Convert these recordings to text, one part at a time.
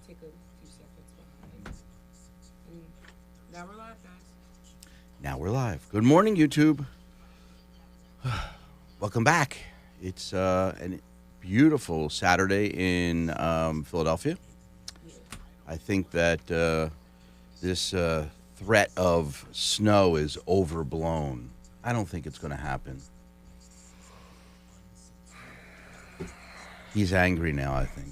take a few seconds behind. And now we're live, guys. Now we're live. Good morning, YouTube. Welcome back. It's a beautiful Saturday in Philadelphia. I think that this threat of snow is overblown. I don't think it's going to happen. He's angry now, I think.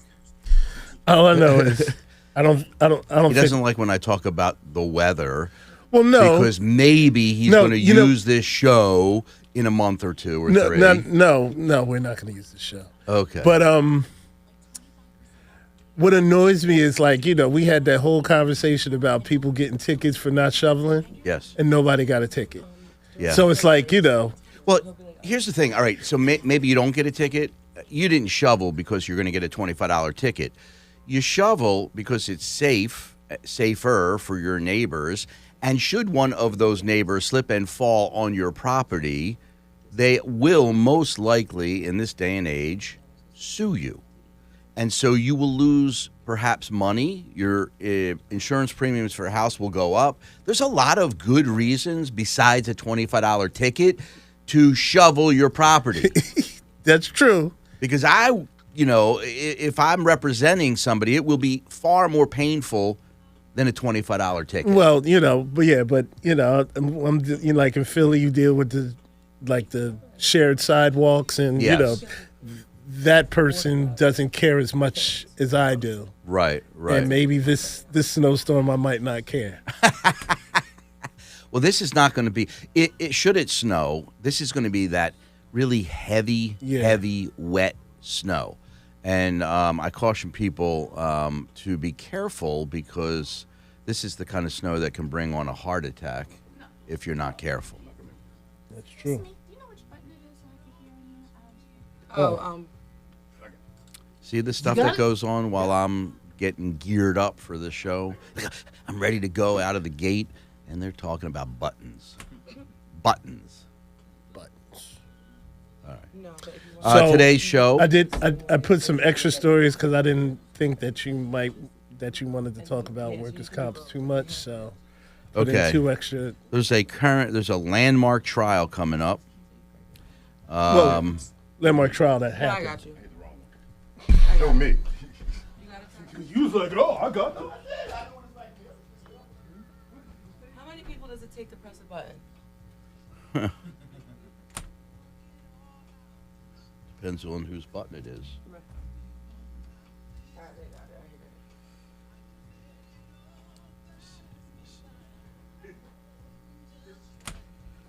All I know is I don't He doesn't like when I talk about the weather. Well, no, Because maybe he's going to use this show in a month or two or three. No, we're not going to use the show. Okay. But what annoys me is we had that whole conversation about people getting tickets for not shoveling. Yes. And nobody got a ticket. Yeah. So it's Well, here's the thing. All right, so maybe you don't get a ticket. You didn't shovel because you're going to get a $25 ticket. You shovel because it's safer for your neighbors. And should one of those neighbors slip and fall on your property, they will most likely, in this day and age, sue you. And so you will lose perhaps money. Your insurance premiums for a house will go up. There's a lot of good reasons besides a $25 ticket to shovel your property. That's true. Because if I'm representing somebody, it will be far more painful than a $25 ticket. Well, but I'm like in Philly, you deal with the shared sidewalks, and Yes. that person doesn't care as much as I do. Right. And maybe this snowstorm, I might not care. Well, this is not going to be. Should it snow, this is going to be that really heavy, wet snow. And I caution people to be careful because this is the kind of snow that can bring on a heart attack if you're not careful. That's true. Do you know which button it is so I can hear you? See the stuff that goes on while I'm getting geared up for the show? I'm ready to go out of the gate, and they're talking about buttons. Buttons. All right. No, but if you want So, today's show. I put some extra stories because I didn't think that you wanted to talk about workers' comp too much. So put in Okay. 2 extra. There's a landmark trial coming up. Landmark trial that I happened. got you. Show me. You got it. You was like, oh, I got that. How many people does it take to press a button? Depends on whose button it is.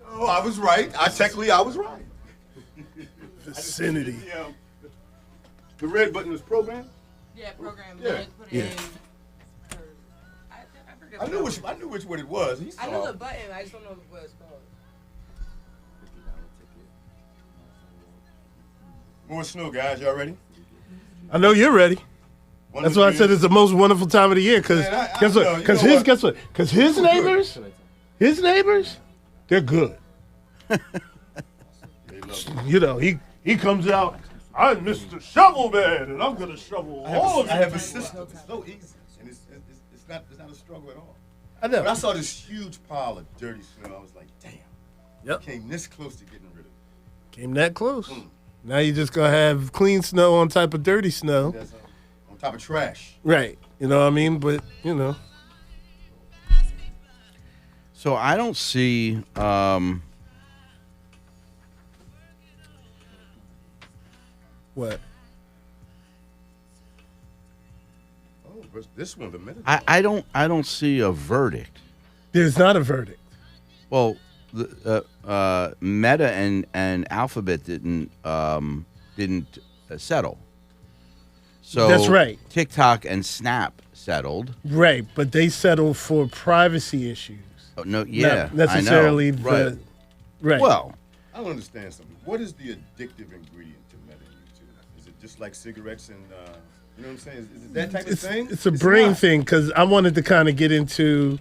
Oh, I was right. Technically, I was right. Vicinity. The red button was programmed. Yeah, program. Yeah. Then put it in. I forget. I knew which one it was. I know the button. I just don't know what it's called. More snow, guys. Y'all ready? I know you're ready. That's why I said it's the most wonderful time of the year. Because Man, I guess know, what? you Because know his what? Because his neighbors, they're good. He comes out. I'm Mr. Shovel Man, and I'm gonna shovel all of I it. have a system. It's so easy, and it's not a struggle at all. I know. When I saw this huge pile of dirty snow, I was like, damn. Yep. Came this close to getting rid of it. Came that close. Now you just gonna have clean snow on top of dirty snow. That's on top of trash. Right. You know what I mean? But So I don't see. what? Oh, but this one, the minute. I don't see a verdict. There's not a verdict. Well, Meta and Alphabet didn't settle. So That's right. TikTok and Snap settled. Right, but they settled for privacy issues. Oh, no, yeah, Not necessarily I know. Right. Right. Well, I don't understand something. What is the addictive ingredient to Meta YouTube? Is it just like cigarettes and, you know what I'm saying? Is it that type of thing? it's a brain not. thing because I wanted to kind of get into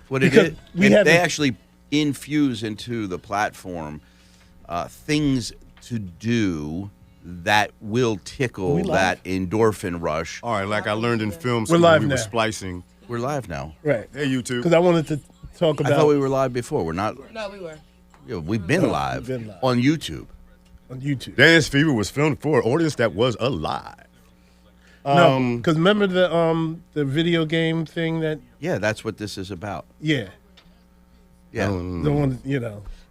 what it Because is, we and haven't- they actually infuse into the platform things to do that will tickle we live? that endorphin rush. All right, like I learned in film We're school, live we were now. splicing. We're live now. Right. Hey, you two. Because I wanted to talk I about thought we were live before. We're not. No, we were. Yeah, we've been live been live. on YouTube. on YouTube. Dance Fever was filmed for an audience that was alive. No, because remember the video game thing that Yeah, that's what this is about. yeah Yeah. the one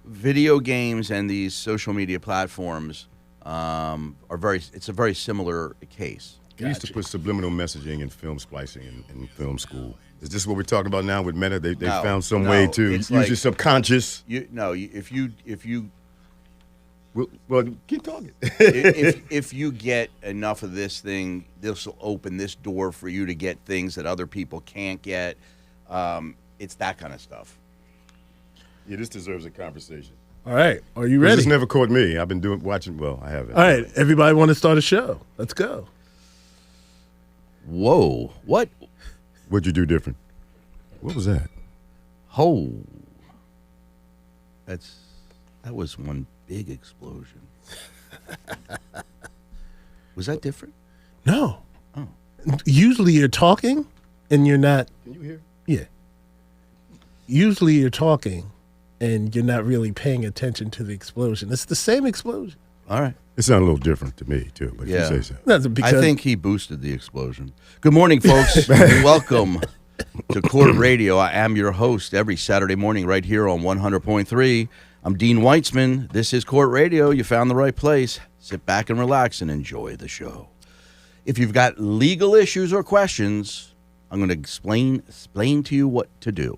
Video games and these social media platforms are very. It's a very similar case. We used to put subliminal messaging in film splicing in film school. Is this what we're talking about now with Meta? They No, found some no, way to it's use like- your subconscious. If you Well, keep talking. if you get enough of this thing, this will open this door for you to get things that other people can't get. It's that kind of stuff. Yeah, this deserves a conversation. All right, are you This ready? has never caught me. I've been watching. Well, I haven't. All right, everybody want to start a show? Let's go. Whoa! What? What'd you do different? What was that? Oh, that was one big explosion. Was that different? No. Oh. Usually you're talking and you're not. Can you hear? Yeah. Usually you're talking and you're not really paying attention to the explosion. It's the same explosion. All right. It sounded a little different to me too. But Yeah. if you say so. That's because I think he boosted the explosion. Good morning, folks. Welcome to Court Radio. I am your host every Saturday morning right here on 100.3. I'm Dean Weitzman. This is Court Radio. You found the right place. Sit back and relax and enjoy the show. If you've got legal issues or questions, I'm going to explain to you what to do.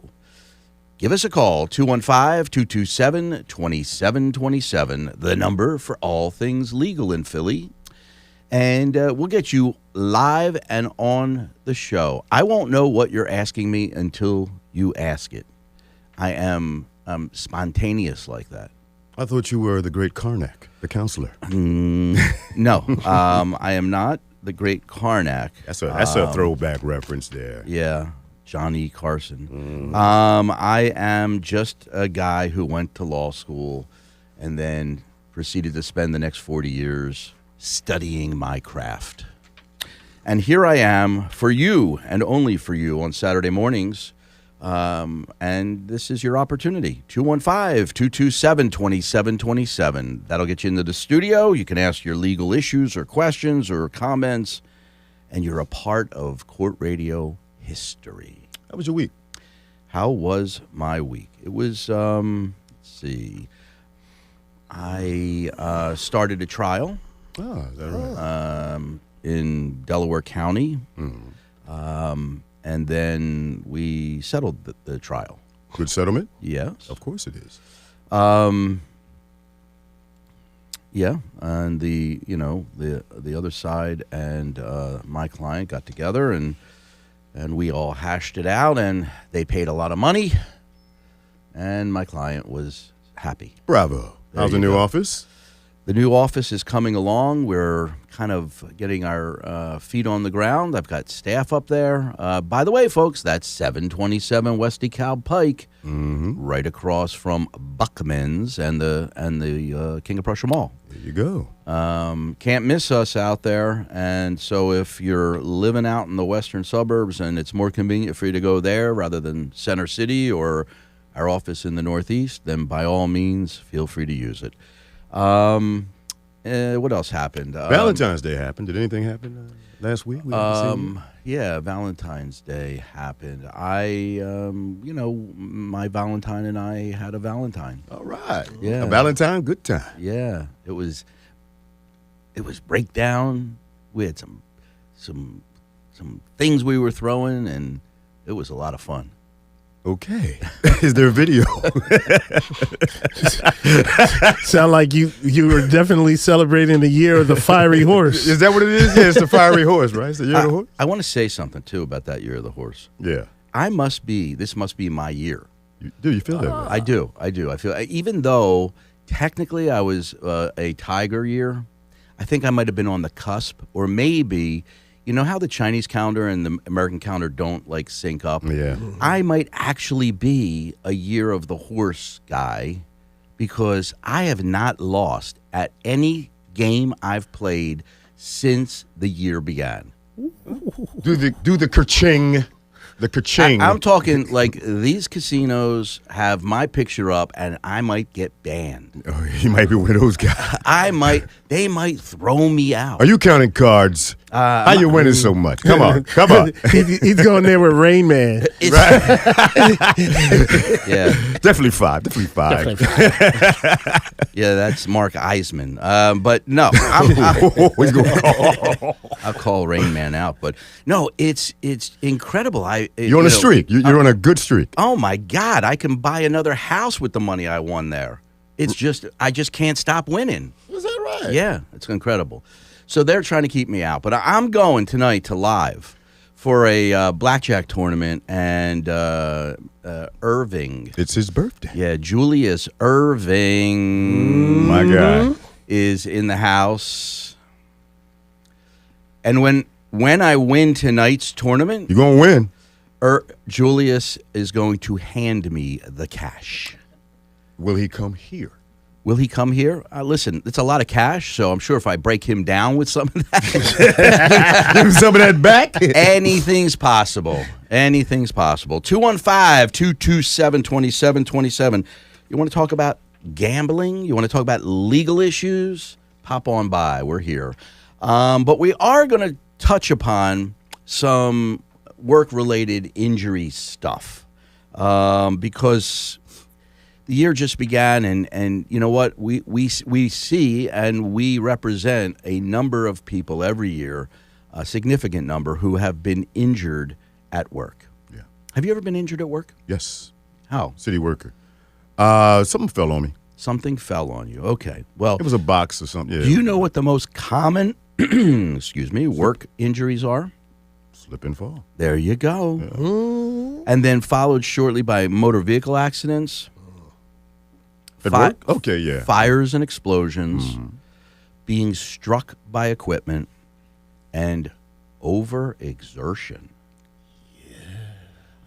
Give us a call, 215-227-2727, the number for all things legal in Philly. And we'll get you live and on the show. I won't know what you're asking me until you ask it. I am spontaneous like that. I thought you were the great Karnak, the counselor. No, I am not the great Karnak. That's a throwback reference there. Yeah, Johnny Carson. I am just a guy who went to law school and then proceeded to spend the next 40 years studying my craft. And here I am for you and only for you on Saturday mornings. And this is your opportunity. 215-227-2727. That'll get you into the studio. You can ask your legal issues or questions or comments. And you're a part of Court Radio history. How was your week? How was my week? It was, let's see. I started a trial Oh, is that right? in Delaware County. And then we settled the trial. Good settlement? Yes. Of course it is. Yeah, and the other side and my client got together and we all hashed it out, and they paid a lot of money, and my client was happy. Bravo. There How's the you new go. office? The new office is coming along. We're kind of getting our feet on the ground. I've got staff up there. By the way, folks, that's 727 West DeKalb Pike, right across from Buckman's and the King of Prussia Mall. There you go. Can't miss us out there. And so if you're living out in the western suburbs and it's more convenient for you to go there rather than Center City or our office in the Northeast, then by all means, feel free to use it. What else happened? Valentine's Day happened. Did anything happen last week? We haven't seen you? Yeah, Valentine's Day happened. My Valentine and I had a Valentine. All right. Yeah. A Valentine, good time. Yeah, it was breakdown. We had some things we were throwing, and it was a lot of fun. Okay. Is there a video? sound like you were definitely celebrating the year of the fiery horse. Is that what it is? Yeah, it's the fiery horse, right? It's the year of the horse? I want to say something too about that year of the horse. Yeah. This must be my year. Do you feel that way? I do. I feel, even though technically I was a Tiger year, I think I might have been on the cusp, or maybe, you know how the Chinese calendar and the American calendar don't like sync up? Yeah. I might actually be a year of the horse guy, because I have not lost at any game I've played since the year began. Do the ka-ching. The ka-ching. I'm talking like these casinos have my picture up, and I might get banned. Oh, he might be one of those guys. They might throw me out. Are you counting cards? How you winning so much? Come on, come on. He's going there with Rain Man. Yeah, Definitely five. yeah, that's Mark Eisman. But no, He's going. I'll call Rain Man out. But no, it's incredible. You're on a streak. You're on a good streak. Oh my God, I can buy another house with the money I won there. It's just I just can't stop winning. Is that right? Yeah, it's incredible. So they're trying to keep me out, but I'm going tonight to Live for a blackjack tournament, and Irving. It's his birthday. Yeah, Julius Irving. My guy. Is in the house. And when I win tonight's tournament, You're gonna win. Julius is going to hand me the cash. Will he come here? Will he come here? Listen, it's a lot of cash, so I'm sure if I break him down with some of that, Give him some of that back. anything's possible. Anything's possible. 215-227-2727. You want to talk about gambling? You want to talk about legal issues? Pop on by. We're here. But we are going to touch upon some work-related injury stuff because the year just began, and you know what? We see and we represent a number of people every year, a significant number, who have been injured at work. Yeah. Have you ever been injured at work? Yes. How? City worker. Something fell on me. Something fell on you. Okay. Well, It was a box or something. Yeah. do you know what the most common, excuse me, work injuries are? Slip and fall. There you go. And then followed shortly by motor vehicle accidents, At Fi- work? Okay, yeah. fires and explosions, being struck by equipment, and overexertion.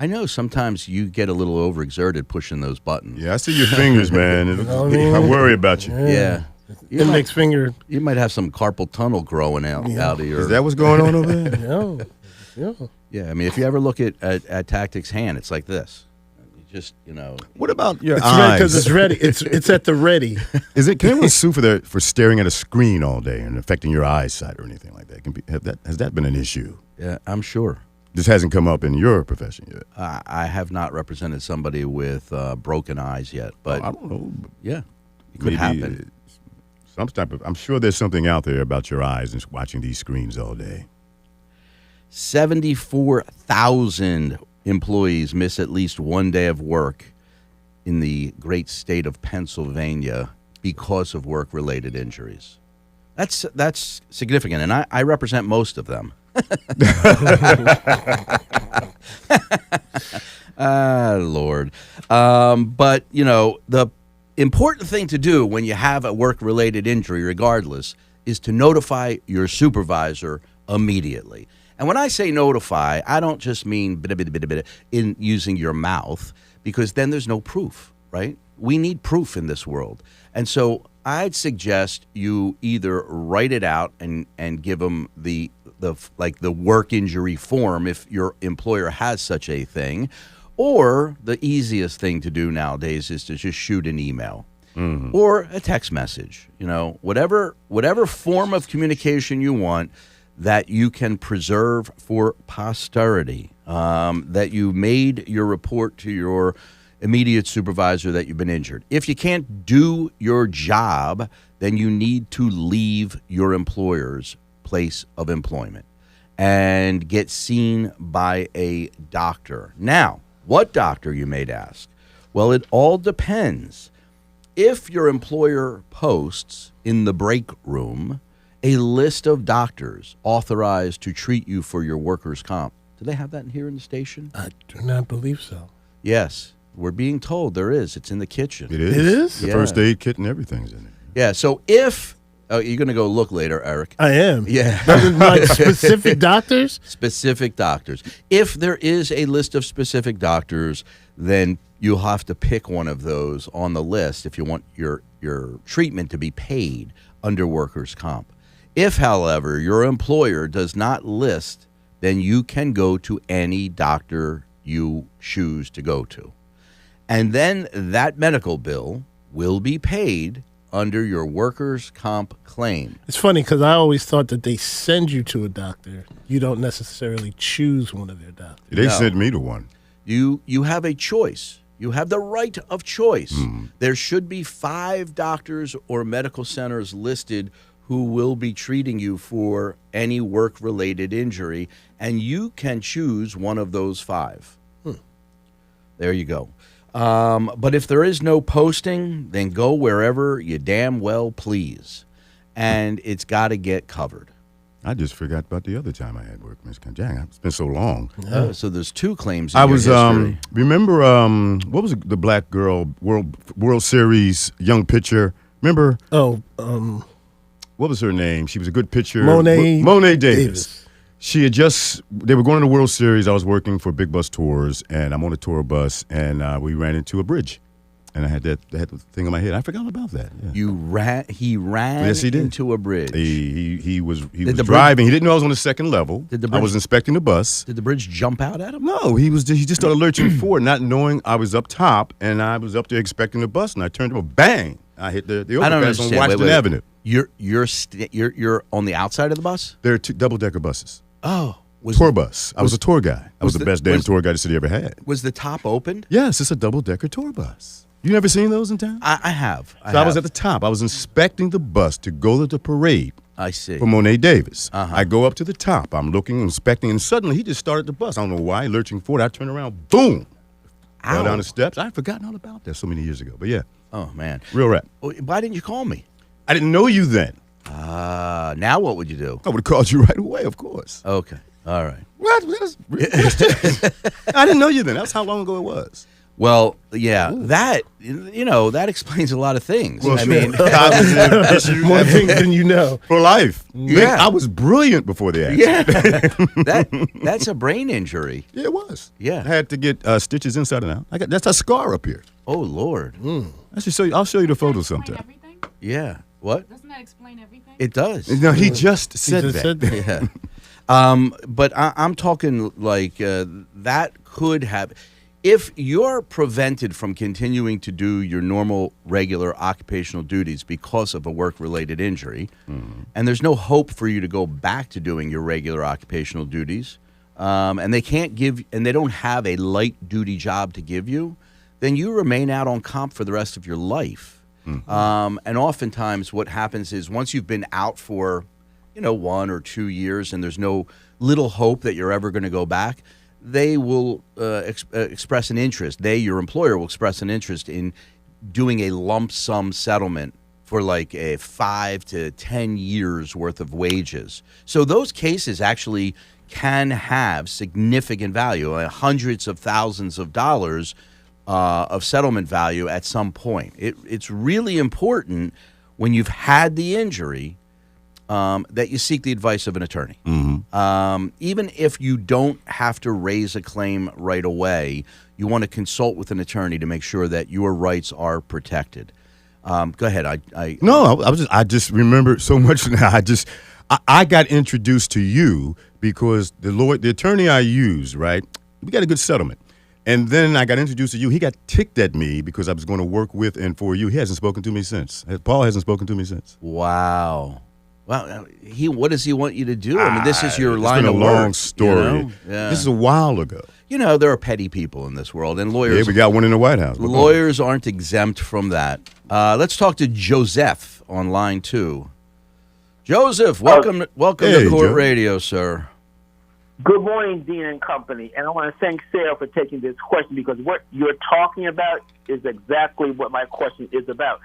I know sometimes you get a little overexerted pushing those buttons. Yeah, I see your fingers, man. I worry about you. Yeah. You Index finger. might have some carpal tunnel growing out of your. Is that what's going on over there? No. Yeah. Yeah, I mean, if you ever look at Tactic's hand, it's like this. You just, What about your It's ready eyes? because it's ready. It's at the ready. Is it? Can anyone sue for staring at a screen all day and affecting your eyesight or anything like that? Has that been an issue? Yeah, I'm sure. This hasn't come up in your profession yet. I have not represented somebody with broken eyes yet, but I don't know. yeah, it could Maybe happen. Some type of. I'm sure there's something out there about your eyes and watching these screens all day. 74,000 employees miss at least one day of work in the great state of Pennsylvania because of work-related injuries. That's significant, and I represent most of them. Lord. But, the important thing to do when you have a work-related injury, regardless, is to notify your supervisor immediately. And when I say notify, I don't just mean in using your mouth, because then there's no proof, right? We need proof in this world. And so I'd suggest you either write it out and give them the work injury form if your employer has such a thing, or the easiest thing to do nowadays is to just shoot an email or a text message. Whatever form of communication you want that you can preserve for posterity, that you made your report to your immediate supervisor that you've been injured. If you can't do your job, then you need to leave your employer's place of employment and get seen by a doctor. Now, what doctor, you may ask? Well, it all depends. If your employer posts in the break room a list of doctors authorized to treat you for your workers' comp, do they have that here in the station? I do not believe so. Yes. We're being told there is. It's in the kitchen. It is. It is? The Yeah. first aid kit and everything's in it. Yeah. So if you're going to go look later, Eric. I am. Yeah. Like specific doctors? Specific doctors. If there is a list of specific doctors, then you'll have to pick one of those on the list if you want your treatment to be paid under workers' comp. If, however, your employer does not list, then you can go to any doctor you choose to go to. And then that medical bill will be paid under your workers' comp claim. It's funny because I always thought that they send you to a doctor. You don't necessarily choose one of their doctors. They No. sent me to one. You have a choice. You have the right of choice. There should be 5 doctors or medical centers listed who will be treating you for any work-related injury, and you can choose one of those 5. There you go. But if there is no posting, then go wherever you damn well please. And it's got to get covered. I just forgot about the other time I had work, Miss Jang. It's been so long. So there's 2 claims in I your was history. remember what was the black girl World Series young pitcher? Remember Oh, what was her name? She was a good pitcher. Monet Monet Davis. Davis. They were going to the World Series. I was working for Big Bus Tours, and I'm on a tour bus, and we ran into a bridge, and I had the thing on my head. I forgot about that. Yeah. He ran Yes, he did. into a bridge. He was the bridge- driving. He didn't know I was on the second level. Did the I bridge- was inspecting the bus. Did the bridge jump out at him? No, he just started lurching forward, not knowing I was up top, and I was up there expecting the bus, and I turned to bang! I hit the I don't overpass on understand. Washington Wait. Avenue. You're on the outside of the bus? There are 2 double-decker buses. Oh, Tour bus. I was a tour guy. I was was the the- best damn was- tour guide the city ever had. was the top opened? Yes, it's a double-decker tour bus. You never seen those in town? I have. So I was at the top. I was inspecting the bus to go to the parade I see. for Monet Davis. Uh-huh. I go up to the top. I'm looking, inspecting, and suddenly he just started the bus. I don't know why. Lurching forward. I turn around. Boom. Fell Ow. down the steps. I had forgotten all about that so many years ago. But yeah, Oh man. real rap. Why didn't you call me? I didn't know you then. Now what would you do? I would have called you right away, of course. Okay. All right. What? I didn't know you then. That's how long ago it was. Well, yeah, that that explains a lot of things. I mean, cognitive issues More things than you know. for life. Yeah. I was brilliant before the accident. yeah, that's a brain injury. Yeah, it was. Yeah. I had to get stitches inside and out. That's a scar up here. Oh Lord. I should show you. I'll show you the photo Explain sometime. everything? Yeah. What? Doesn't that explain everything? It does. No, he just said He that. just said that. Yeah. But I'm talking like that could have. If you're prevented from continuing to do your normal, regular occupational duties because of a work-related injury, and there's no hope for you to go back to doing your regular occupational duties, and they can't give, and they don't have a light-duty job to give you, then you remain out on comp for the rest of your life. And oftentimes, what happens is once you've been out for, 1 or 2 years, and there's no little hope that you're ever going to go back, they will express an interest. Your employer will express an interest in doing a lump sum settlement for like a 5 to 10 years worth of wages. So those cases actually can have significant value, hundreds of thousands of dollars of settlement value at some point. It's really important when you've had the injury that you seek the advice of an attorney. Even if you don't have to raise a claim right away, you want to consult with an attorney to make sure that your rights are protected. Go ahead. I just remember so much now. I got introduced to you because the attorney I used, right? We got a good settlement. And then I got introduced to you. He got ticked at me because I was going to work with and for you. He hasn't spoken to me since. Paul hasn't spoken to me since. Wow. Well, what does he want you to do? I mean, this is your It's line been a of long work, story. Yeah. This is a while ago. There are petty people in this world, and lawyers. Yeah, we got one in the White House. Lawyers aren't exempt from that. Let's talk to Joseph on line 2. Joseph, welcome Hey, to Court Joe. Radio, sir. Good morning, Dean and company. And I want to thank Sarah for taking this question because what you're talking about is exactly what my question is about.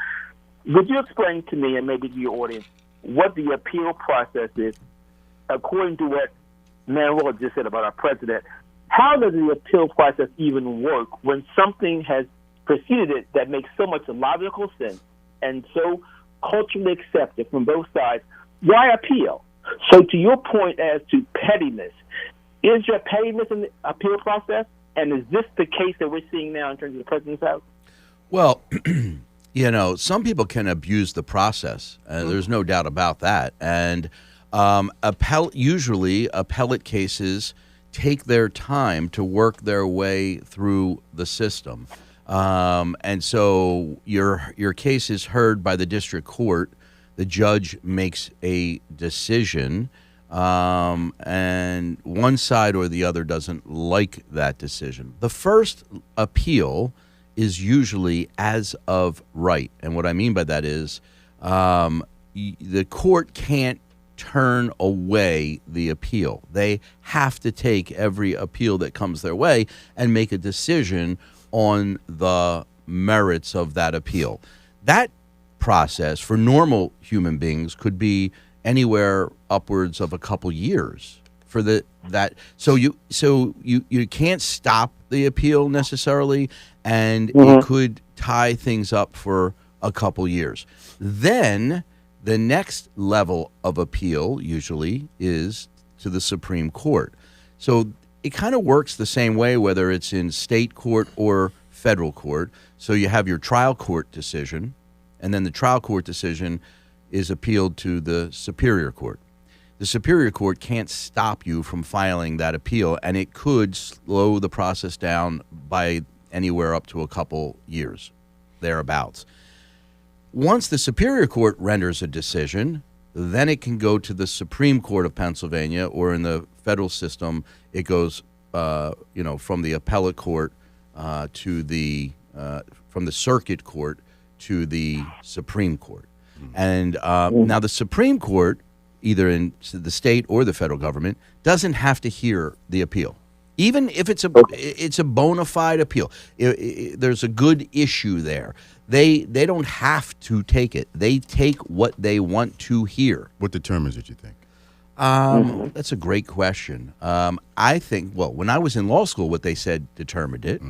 Would you explain to me and maybe to your audience what the appeal process is according to what Manuel just said about our president? How does the appeal process even work when something has preceded it that makes so much logical sense and so culturally accepted from both sides? Why appeal? So to your point as to pettiness, is there pettiness in the appeal process? And is this the case that we're seeing now in terms of the president's house? Well, some people can abuse the process. There's no doubt about that. And usually appellate cases take their time to work their way through the system. And so your case is heard by the district court. The judge makes a decision, and one side or the other doesn't like that decision. The first appeal is usually as of right. And what I mean by that is the court can't turn away the appeal. They have to take every appeal that comes their way and make a decision on the merits of that appeal. That process for normal human beings could be anywhere upwards of a couple years for so you can't stop the appeal necessarily, and it could tie things up for a couple years. Then the next level of appeal usually is to the Supreme Court. So it kind of works the same way, whether it's in state court or federal court. So you have your trial court decision, and then the trial court decision is appealed to the Superior Court. The Superior Court can't stop you from filing that appeal, and it could slow the process down by anywhere up to a couple years, thereabouts. Once the Superior Court renders a decision, then it can go to the Supreme Court of Pennsylvania, or in the federal system, it goes, from the appellate court to from the circuit court to the Supreme Court. And now the Supreme Court, either in the state or the federal government, doesn't have to hear the appeal. Even if it's a bona fide appeal, there's a good issue there. They don't have to take it. They take what they want to hear. What determines it, you think? That's a great question. I think, when I was in law school, what they said determined it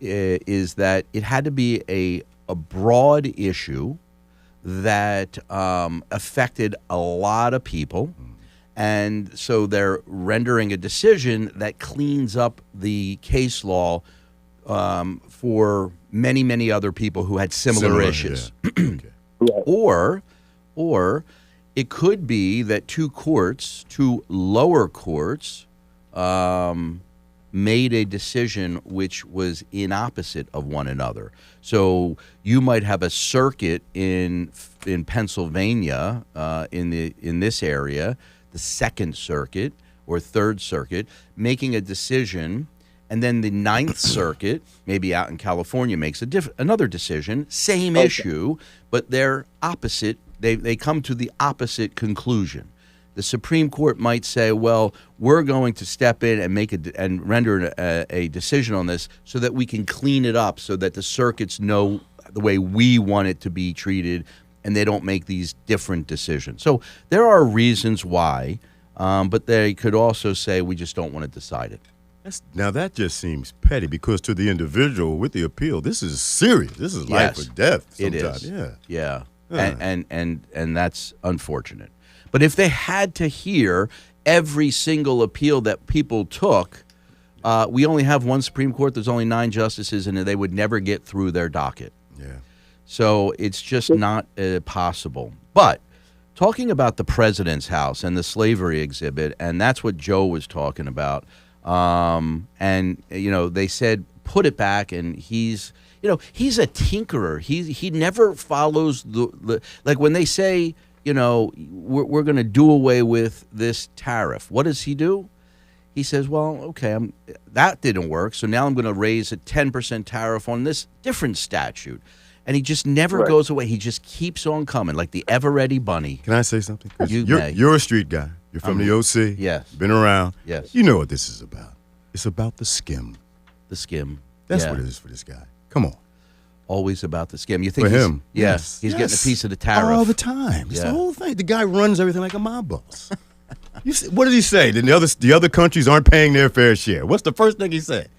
is that it had to be a broad issue that affected a lot of people. And so they're rendering a decision that cleans up the case law for many, many other people who had similar issues. Yeah. Okay. Or it could be that two lower courts, made a decision which was in opposite of one another. So you might have a circuit in Pennsylvania, in this area, the Second Circuit or Third Circuit, making a decision, and then the Ninth Circuit, maybe out in California, makes another decision, same issue, but they're opposite. They come to the opposite conclusion. The Supreme Court might say, well, we're going to step in and render a decision on this so that we can clean it up, so that the circuits know the way we want it to be treated, and they don't make these different decisions. So there are reasons why, but they could also say we just don't want to decide it. Now that just seems petty, because to the individual with the appeal, this is serious. This is life or death. Sometimes. It is. Yeah. And that's unfortunate. But if they had to hear every single appeal that people took, we only have one Supreme Court. There's only 9 justices, and they would never get through their docket. Yeah. So it's just not possible. But talking about the President's House and the slavery exhibit, and that's what Joe was talking about. And they said put it back, and he's a tinkerer. He never follows the like when they say, we're going to do away with this tariff. What does he do? He says, well, okay, that didn't work, so now I'm going to raise a 10% tariff on this different statute. And he just never goes away. He just keeps on coming, like the ever-ready bunny. Can I say something? You're a street guy. You're from the OC. Yes. Been around. Yes. You know what this is about. It's about the skim. The skim. That's what it is for this guy. Come on. Always about the skim. You think for him? Yes. He's getting a piece of the tariff all the time. It's Yeah. the whole thing. The guy runs everything like a mob boss. What did he say? Then the other countries aren't paying their fair share. What's the first thing he said?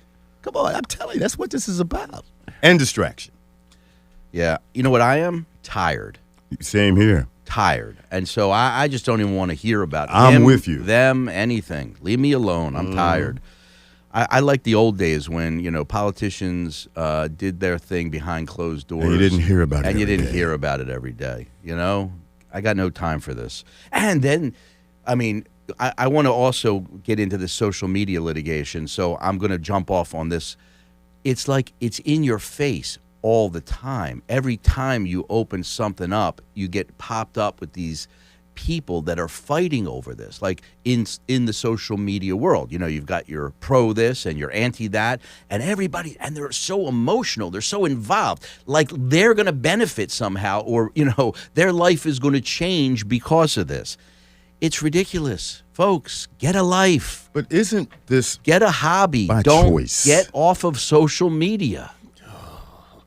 Come on, I'm telling you, that's what this is about. And distraction. Yeah. You know what I am? Tired. Same here. Tired. And so I just don't even want to hear about I'm him, with you. them, anything. Leave me alone. I'm tired. I like the old days when politicians did their thing behind closed doors. And you didn't hear about it And you every didn't day. hear about it every day. I got no time for this. And then, I want to also get into the social media litigation, so I'm going to jump off on this. It's like it's in your face all the time. Every time you open something up, you get popped up with these people that are fighting over this, like in the social media world. You've got your pro this and your anti that, and everybody, and they're so emotional, they're so involved, like they're going to benefit somehow, or their life is going to change because of this. It's ridiculous, folks. Get a life. But isn't this Get a hobby. by Don't choice? get off of social media.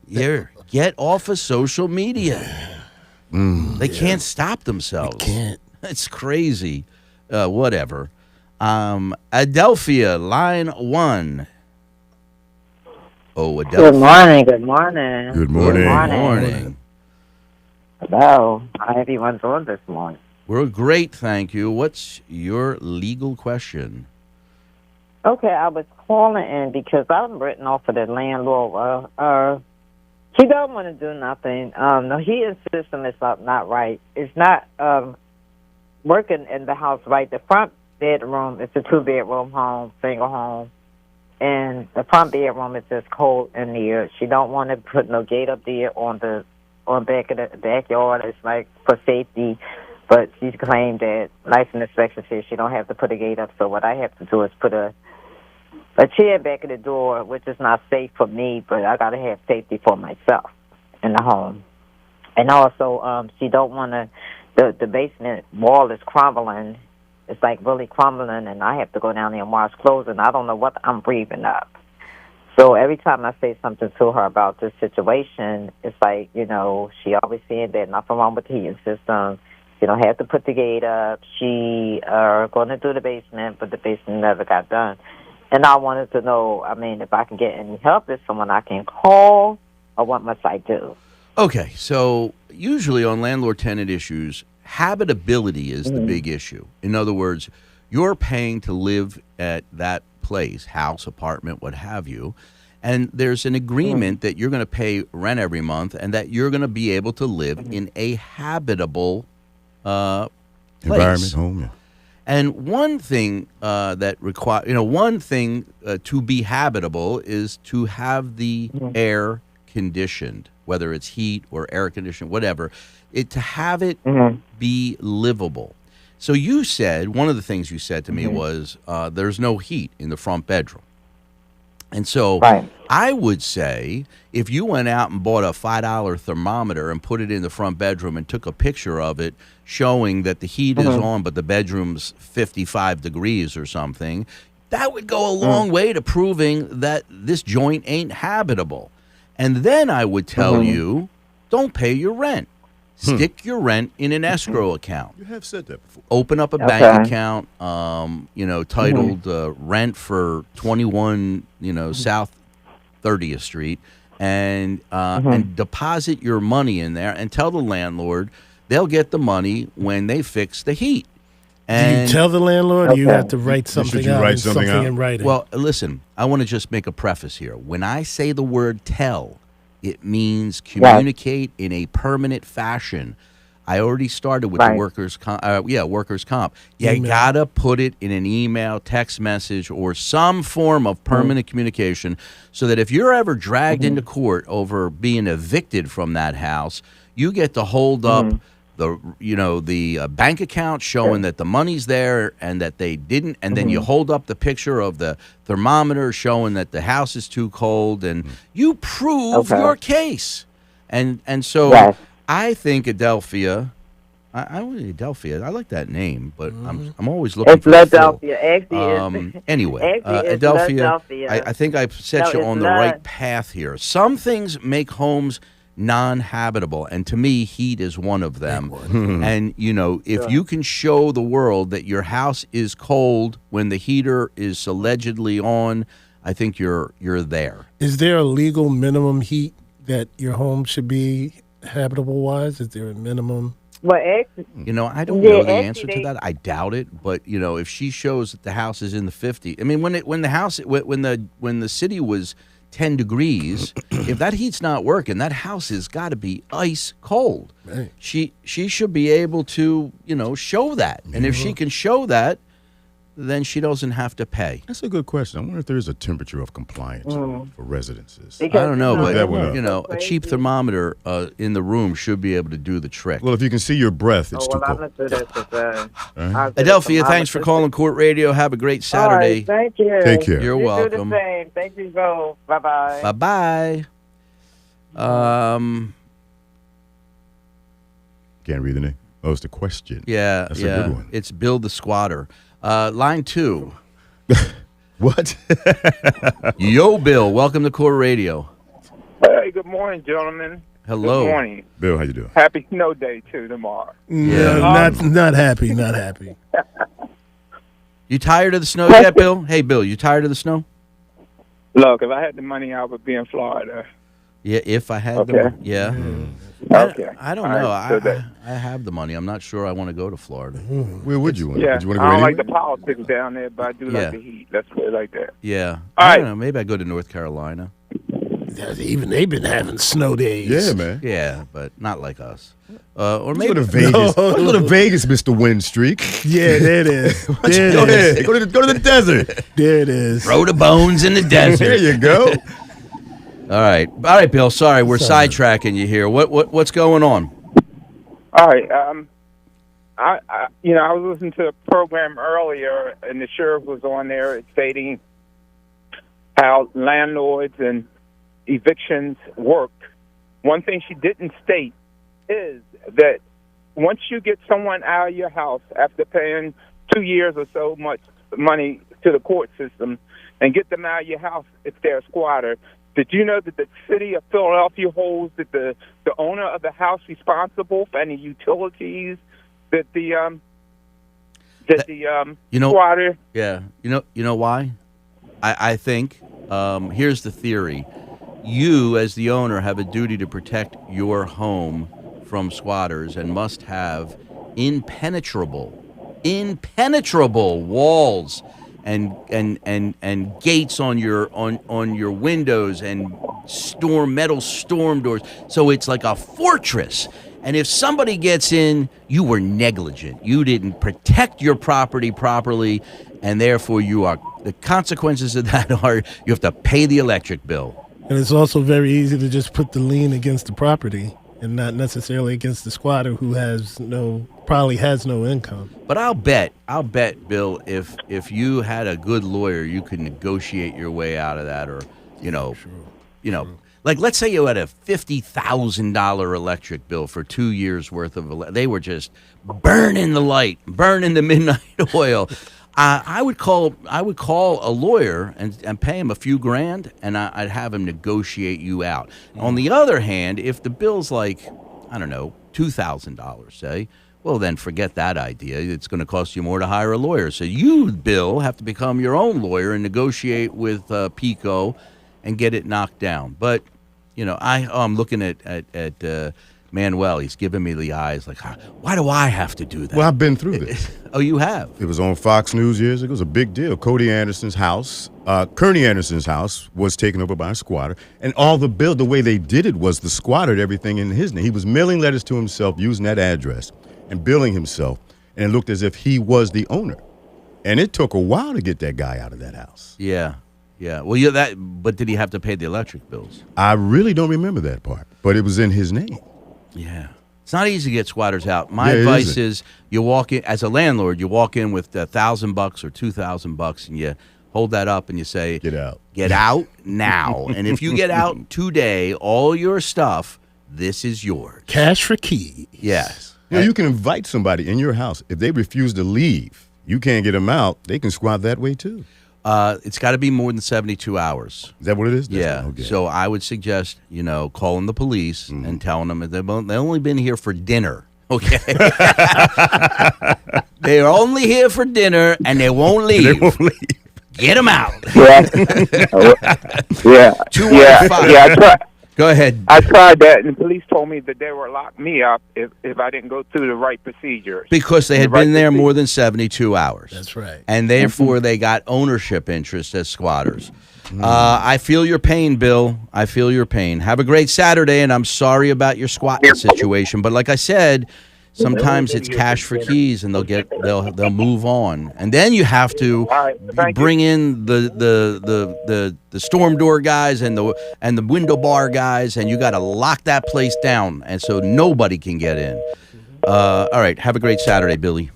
Get off of social media. They can't stop themselves. Can't. It's crazy. Whatever. Adelphia, line 1. Oh, Adelphia. Good morning. Good morning. Good morning. Good Morning. Hello. How everyone doing this morning? We're great, thank you. What's your legal question? Okay, I was calling in because I'm written off of the landlord. He don't want to do nothing. No, he insists on it's not right. It's not working in the house right. The front bedroom is a 2-bedroom home, single home, and the front bedroom is just cold in there. She don't want to put no gate up there on back of the backyard. It's like for safety. But she's claimed that license inspection says she don't have to put a gate up. So what I have to do is put a chair back at the door, which is not safe for me, but I got to have safety for myself in the home. And also, she don't want to, the basement wall is crumbling. It's like really crumbling, and I have to go down there and wash clothes, and I don't know what I'm breathing up. So every time I say something to her about this situation, it's like, she always saying that nothing wrong with the heating system. You don't have to put the gate up. She going to do the basement, but the basement never got done. And I wanted to know, if I can get any help, is someone I can call, or what must I do? Okay, so usually on landlord-tenant issues, habitability is the big issue. In other words, you're paying to live at that place, house, apartment, what have you, and there's an agreement that you're going to pay rent every month and that you're going to be able to live in a habitable place. environment, home? Yeah. And one thing that one thing to be habitable is to have the air conditioned, whether it's heat or air conditioned, whatever. To have it be livable. So you said, one of the things you said to me was there's no heat in the front bedroom. And so Right. I would say if you went out and bought a $5 thermometer and put it in the front bedroom and took a picture of it showing that the heat is on but the bedroom's 55 degrees or something, that would go a long way to proving that this joint ain't habitable. And then I would tell you, don't pay your rent. Stick your rent in an escrow account. You have said that before. Open up a bank account, titled rent for 21, South 30th Street, and deposit your money in there and tell the landlord they'll get the money when they fix the heat. Do And you tell the landlord, or you have to write Should something you out? write and something out? in writing. well, listen, I want to just make a preface here. When I say the word tell, it means communicate in a permanent fashion. I already started with the Right. workers' comp. You Email. gotta put it in an email, text message, or some form of permanent communication, so that if you're ever dragged into court over being evicted from that house, you get to hold up the bank account showing that the money's there and that they didn't, and then you hold up the picture of the thermometer showing that the house is too cold, and you prove your case. And so Yes. I think Adelphia, I like that name, but I'm always looking It's for the fill. Philadelphia. Actually, Anyway, Actually, it's Adelphia, Philadelphia. I think I've set No, you it's on the not. right path here. Some things make homes non-habitable, and to me, heat is one of them. And if you can show the world that your house is cold when the heater is allegedly on, I think you're there. Is there a legal minimum heat that your home should be habitable wise? Is there a minimum? Well, actually, I don't Yeah, know the actually answer to they- that. I doubt it, but if she shows that the house is in the 50, I mean, when the city was 10 degrees, if that heat's not working, that house has got to be ice cold. Right. She should be able to, show that. And if she can show that, then she doesn't have to pay. That's a good question. I wonder if there is a temperature of compliance for residences. I don't know, Look that one but up. a cheap thermometer in the room should be able to do the trick. Well, if you can see your breath, it's too I'm cold. gonna do that today. Adelphia, thanks for calling Court Radio. Have a great Saturday. All right, thank you. Take care. You're You welcome. do the same. Thank you both. Bye bye. Bye bye. Can't read the name. Oh, it's the question. Yeah, That's yeah. a good one. It's Bill the Squatter. Line 2. What? Yo, Bill. Welcome to Core Radio. Hey, good morning, gentlemen. Hello. Good morning. Bill, how you doing? Happy snow day, too, tomorrow. No, not happy. Not happy. You tired of the snow yet, Bill? Hey, Bill, you tired of the snow? Look, if I had the money, I would be in Florida. Yeah, if I had Okay. the yeah. Okay. I don't All know. right, so that- I have the money. I'm not sure I want to go to Florida. Where would you want? Yeah, Would you want I to go don't like the anywhere? politics down there, but I do Yeah. like the heat. Let's put it like that. Yeah. All I right. don't know. Maybe I go to North Carolina. Even they've been having snow days. Yeah, man. Yeah, but not like us. Or Let's maybe go to Vegas. No. Let's go to Vegas, Mr. Windstreak. Yeah, there it is. There it Go is. ahead. Go to the desert. There it is. throw the bones in the There desert. you go. All right, Bill. Sorry, we're sidetracking you here. What's going on? All right. I was listening to a program earlier, and the sheriff was on there stating how landlords and evictions work. One thing she didn't state is that once you get someone out of your house after paying 2 years or so much money to the court system and get them out of your house if they're a squatter, did you know that the city of Philadelphia holds that the owner of the house responsible for any utilities that the squatter? Yeah, you know why? I think here's the theory. You, as the owner, have a duty to protect your home from squatters and must have impenetrable walls and gates on your windows and metal storm doors. So it's like a fortress. And if somebody gets in, you were negligent. You didn't protect your property properly, and therefore the consequences of that are you have to pay the electric bill. And it's also very easy to just put the lien against the property and not necessarily against the squatter who probably has no income. But I'll bet, Bill, if you had a good lawyer, you could negotiate your way out of that, or like let's say you had a $50,000 electric bill for 2 years worth of they were just burning the midnight oil. I would call a lawyer and pay him a few grand, and I'd have him negotiate you out. On the other hand, if the bill's like, I don't know, $2,000, say, well, then forget that idea. It's going to cost you more to hire a lawyer. So you, Bill, have to become your own lawyer and negotiate with PICO and get it knocked down. But, I'm looking at Manuel. He's giving me the eyes like, why do I have to do that? Well, I've been through this. Oh, you have? It was on Fox News years ago. It was a big deal. Cody Anderson's house, Kearney Anderson's house was taken over by a squatter. And the way they did it was the squatter had everything in his name. He was mailing letters to himself using that address and billing himself. And it looked as if he was the owner. And it took a while to get that guy out of that house. Yeah. Well, but did he have to pay the electric bills? I really don't remember that part, but it was in his name. Yeah. It's not easy to get squatters out. My Yeah, it advice isn't. is you walk in as a landlord, you walk in with $1,000 or $2,000 and you hold that up and you say, Get out. Get out now. And if you get out today, all your stuff, this is yours. Cash for keys. Yes. You can invite somebody in your house. If they refuse to leave, you can't get them out. They can squat that way too. It's got to be more than 72 hours. Is that what it is? Yeah. Okay. So I would suggest, calling the police and telling them they've only been here for dinner. Okay. They're only here for dinner and they won't leave. They won't leave. Get them out. Yeah. yeah. 215. I Go ahead. I tried that, and the police told me that they would lock me up if I didn't go through the right procedures. Because they had been there more than 72 hours. That's right. And therefore, they got ownership interest as squatters. I feel your pain, Bill. I feel your pain. Have a great Saturday, and I'm sorry about your squatting situation. But like I said, sometimes it's cash for keys, and they'll move on. And then you have to bring in the storm door guys and the window bar guys, and you got to lock that place down, and so nobody can get in. All right, have a great Saturday, Billy.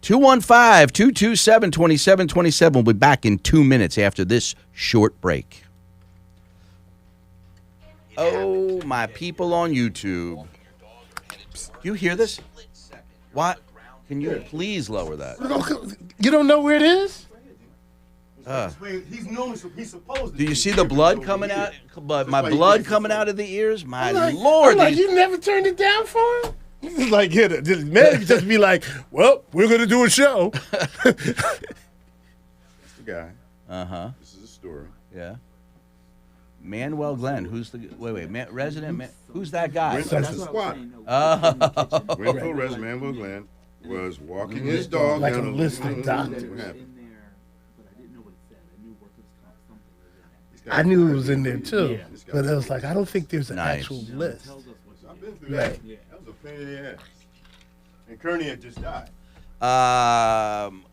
215-227-2727. We'll be back in 2 minutes after this short break. Oh, my people on YouTube. You hear this? What? Can you please lower that? You don't know where it is? He's known. He's supposed to. Do you see the blood coming out? My blood coming out of the ears? My Lord. You never turned it down for him? It's like, man, just be like, well, we're going to do a show. That's the guy. Uh-huh. This is a story. Yeah. Manuel Glenn. Who's the resident? Who's that guy? That's the squatter. Winfield resident Manuel Glenn was walking his dog Like down a listed doctor. What happened? I knew it was in there, too. But I was like, I don't think there's an actual list. I've been through that. That was a pain in the ass. And Kearney had just died.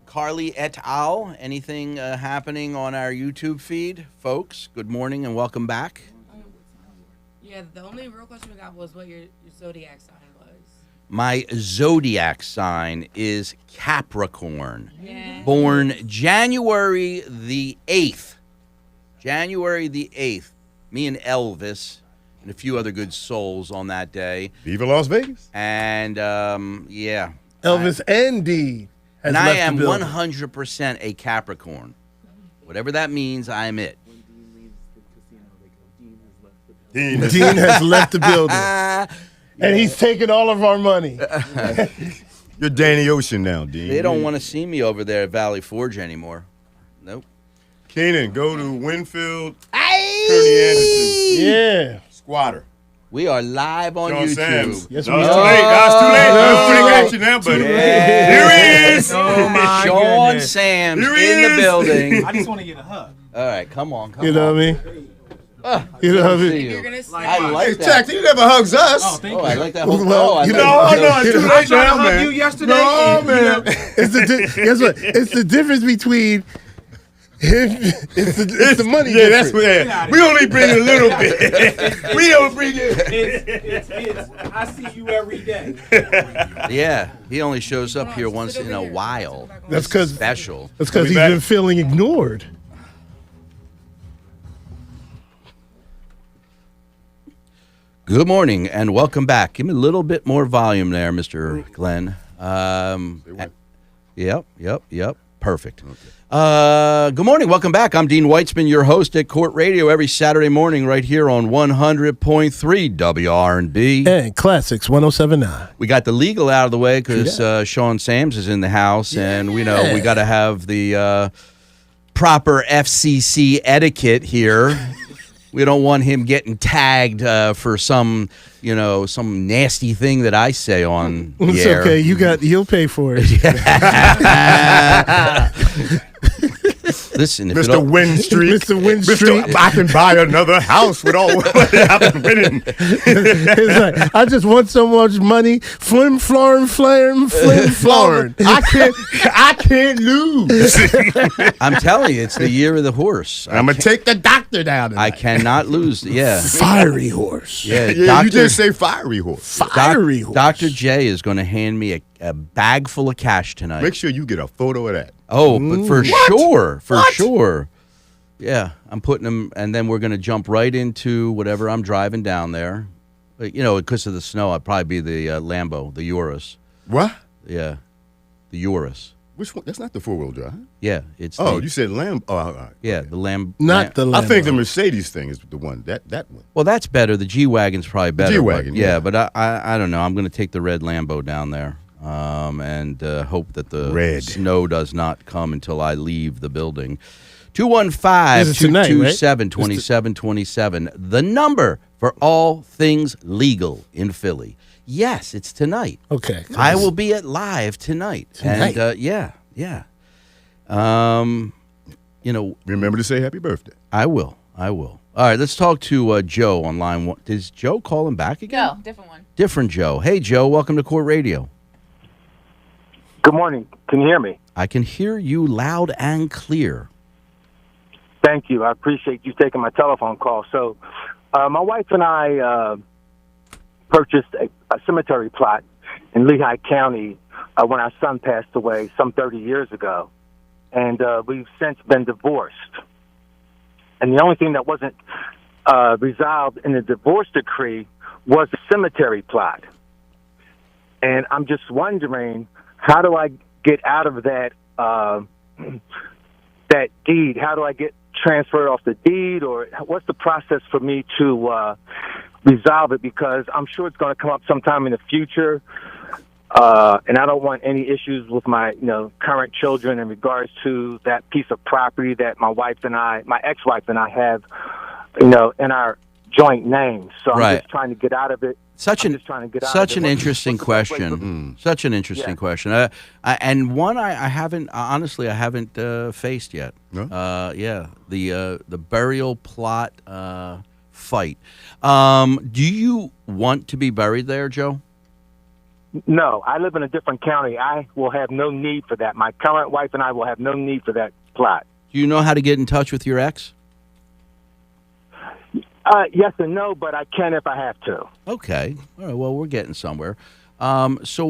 Carly et al. Anything happening on our YouTube feed? Folks, good morning and welcome back. Yeah, the only real question we got was what your zodiac sign was. My zodiac sign is Capricorn. Yeah. Born January the 8th. January the 8th. Me and Elvis and a few other good souls on that day. Viva Las Vegas. And, yeah. Elvis and Dee. And I am 100% a Capricorn. Whatever that means, I am it. Dean has left the building. And he's taking all of our money. You're Danny Ocean now, Dean. They don't want to see me over there at Valley Forge anymore. Nope. Keenan, go to Winfield. Kearney Anderson. Yeah. Squatter. We are live on Sean YouTube. Yes, Sam's. we It's are. too late. That's too late. That's too late. Got you now, buddy. Here he is. Oh, my Sean goodness. Sam's Here he in the is. building. I just want to get a hug. All right, come on. You know what I mean? You know what I See mean? you. You're gonna say I Hey, like Jack, that. you never hugs us. Oh, thank Oh, you. I like that whole. Well, oh, I you like know- that. it's too I late tried to now, hug man. you yesterday. No, and, man. Guess what? It's the difference between him. It's the money Yeah, that's difference. what. Yeah. We only bring a little bit. We don't bring it. It's, I see you every day. Yeah, he only shows up Hold on, here sit once over in a here. while. Sit back on. That's because Special. he's back. been feeling ignored. Good morning and welcome back. Give me a little bit more volume there, Mr. Glenn. Yep. Perfect. Good morning. Welcome back. I'm Dean Weitzman, your host at Court Radio every Saturday morning right here on 100.3 WRNB. And Classics 1079. We got the legal out of the way because Sean Sams is in the house, and we know we got to have the proper FCC etiquette here. We don't want him getting tagged for some nasty thing that I say on the It's air. okay. You'll pay for it. Listen, if Mr. Winstreak. Mr. Winstreak. I can buy another house with all I've been winning. It's like, I just want so much money. Flim, florin, flam, flim, florin. I can't lose. I'm telling you, it's the year of the horse. I'm gonna take the doctor down. I cannot lose. Yeah. Fiery horse. Yeah, Yeah, you just say fiery horse. Fiery horse. Dr. J is going to hand me a bag full of cash tonight. Make sure you get a photo of that. Oh, but for sure. Yeah, I'm putting them, and then we're going to jump right into whatever I'm driving down there. Because of the snow, I'd probably be the Lambo, the Urus. What? Yeah, the Urus. Which one? That's not the 4-wheel drive. Yeah, it's. Oh, the, you said Lamb. Oh, all right. yeah, the Lamb. Not the I think the Lambo. Mercedes thing is the one. That one. Well, that's better. The G-Wagon's probably better. G-Wagon, but, yeah. But I don't know. I'm going to take the red Lambo down there. And hope that the Red. snow does not come until I leave the building. This is tonight, right? 215-227-2727. The number for all things legal in Philly. Yes, it's tonight. Okay. I will be at live tonight. Tonight? And, yeah. Remember to say happy birthday. I will. All right, let's talk to Joe on line one. Is Joe calling back again? No, different one. Different Joe. Hey, Joe, welcome to Court Radio. Good morning. Can you hear me? I can hear you loud and clear. Thank you. I appreciate you taking my telephone call. So, my wife and I purchased a cemetery plot in Lehigh County when our son passed away some 30 years ago. And we've since been divorced. And the only thing that wasn't resolved in the divorce decree was the cemetery plot. And I'm just wondering, how do I get out of that that deed? How do I get transferred off the deed, or what's the process for me to resolve it? Because I'm sure it's going to come up sometime in the future, and I don't want any issues with my current children in regards to that piece of property that my ex-wife and I have, in our joint names. So I'm just trying to get out of it. Such an interesting question. Such an interesting question. And one I haven't faced yet. No? The burial plot fight. Do you want to be buried there, Joe? No, I live in a different county. I will have no need for that. My current wife and I will have no need for that plot. Do you know how to get in touch with your ex? Yes and no, but I can if I have to. Okay. All right. Well, we're getting somewhere. So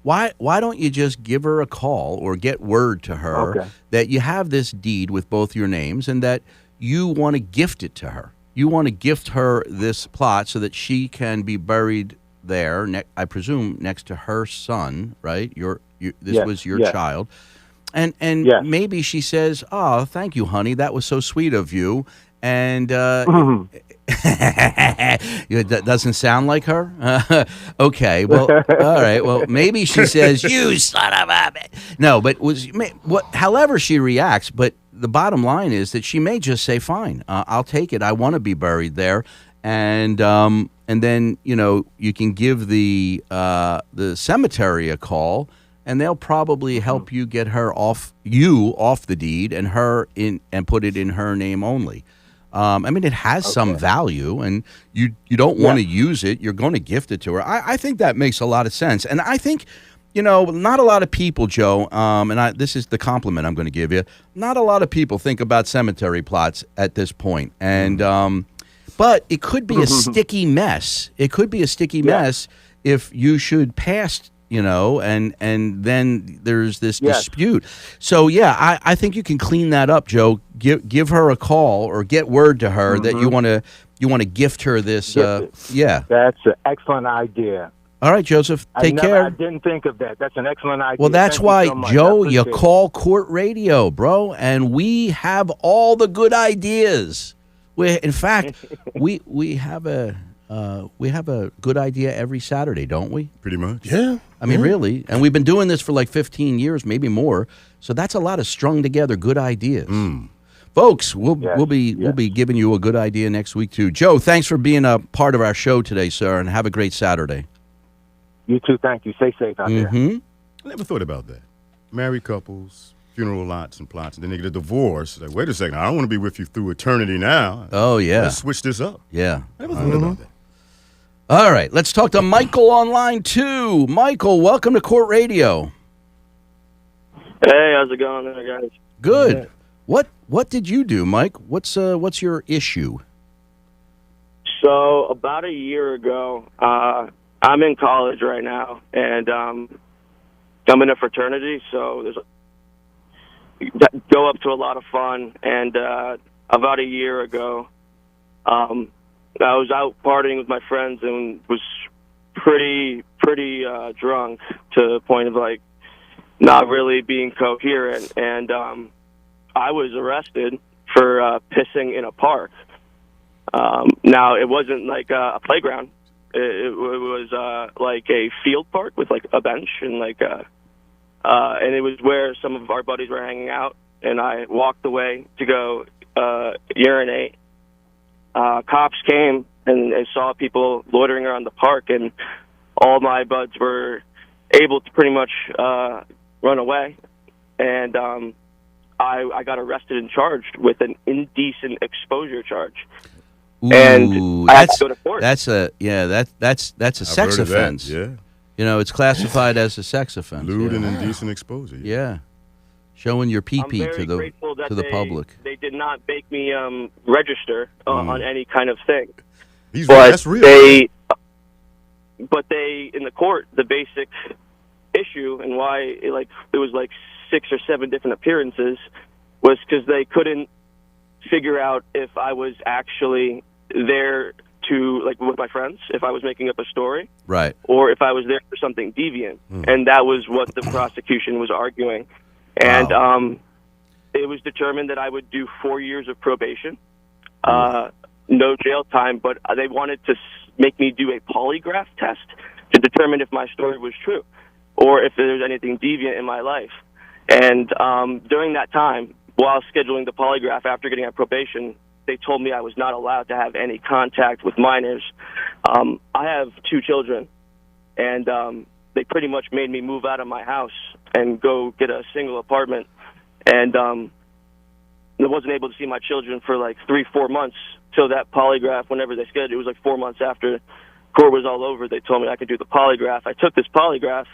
why don't you just give her a call or get word to her that you have this deed with both your names and that you want to gift it to her? You want to gift her this plot so that she can be buried there, I presume, next to her son, right? This was your child. And maybe she says, "Oh, thank you, honey. That was so sweet of you." And that doesn't sound like her. Okay, well, all right. Well, maybe she says, "You son of a." No, but however she reacts. But the bottom line is that she may just say, "Fine, I'll take it. I want to be buried there." And then you can give the cemetery a call, and they'll probably help you get her off the deed and put it in her name only. It has some value, and you don't want to use it. You're going to gift it to her. I think that makes a lot of sense. And I think, not a lot of people, Joe, this is the compliment I'm going to give you, not a lot of people think about cemetery plots at this point. And but it could be a sticky mess. It could be a sticky mess if you should pass, and then there's this dispute. So, I think you can clean that up, Joe. Give her a call or get word to her that you want to gift her this. That's an excellent idea. All right, Joseph, take care. I didn't think of that. That's an excellent idea. Well, that's Thank why, you so much. Joe, you call Court Radio, bro, and we have all the good ideas. In fact, we have a good idea every Saturday, don't we? Pretty much. Yeah. Really. And we've been doing this for like 15 years, maybe more. So that's a lot of strung together good ideas. Folks, we'll be giving you a good idea next week too. Joe, thanks for being a part of our show today, sir, and have a great Saturday. You too. Thank you. Stay safe out there. I never thought about that. Married couples, funeral lots and plots, and then they get a divorce. Like, wait a second, I don't want to be with you through eternity now. Oh, yeah. Let's switch this up. Yeah. I never thought about that. All right, let's talk to Michael on line 2. Michael, welcome to Court Radio. Hey, how's it going there, guys? Good. What did you do, Mike? What's your issue? So about a year ago, I'm in college right now, and I'm in a fraternity, so go up to a lot of fun. And about a year ago, I was out partying with my friends and was pretty drunk to the point of like not really being coherent, and I was arrested for pissing in a park. Now it wasn't like a playground; it was like a field park with like a bench and and it was where some of our buddies were hanging out. and I walked away to go urinate. Cops came and saw people loitering around the park, and all my buds were able to pretty much run away. And I got arrested and charged with an indecent exposure charge. Ooh, And I had to go to court. That's a sex heard of that, offense. yeah. You know, it's classified as a sex offense. Lewd yeah. and indecent exposure. Yeah. Showing your I'm pee-pee very to the grateful that to the public. They did not make me register on any kind of thing. That's real. But they in the court, the basic issue and why there was 6 or 7 different appearances was because they couldn't figure out if I was actually there to with my friends, if I was making up a story, Right. or if I was there for something deviant, and that was what the prosecution was arguing. And it was determined that I would do 4 years of probation, no jail time, but they wanted to make me do a polygraph test to determine if my story was true or if there was anything deviant in my life. And during that time, while scheduling the polygraph after getting out probation, they told me I was not allowed to have any contact with minors. I have 2 children, and they pretty much made me move out of my house and go get a single apartment. And I wasn't able to see my children for 3-4 months till that polygraph. Whenever they scheduled, it was 4 months after court was all over. They told me I could do the polygraph. I took this polygraph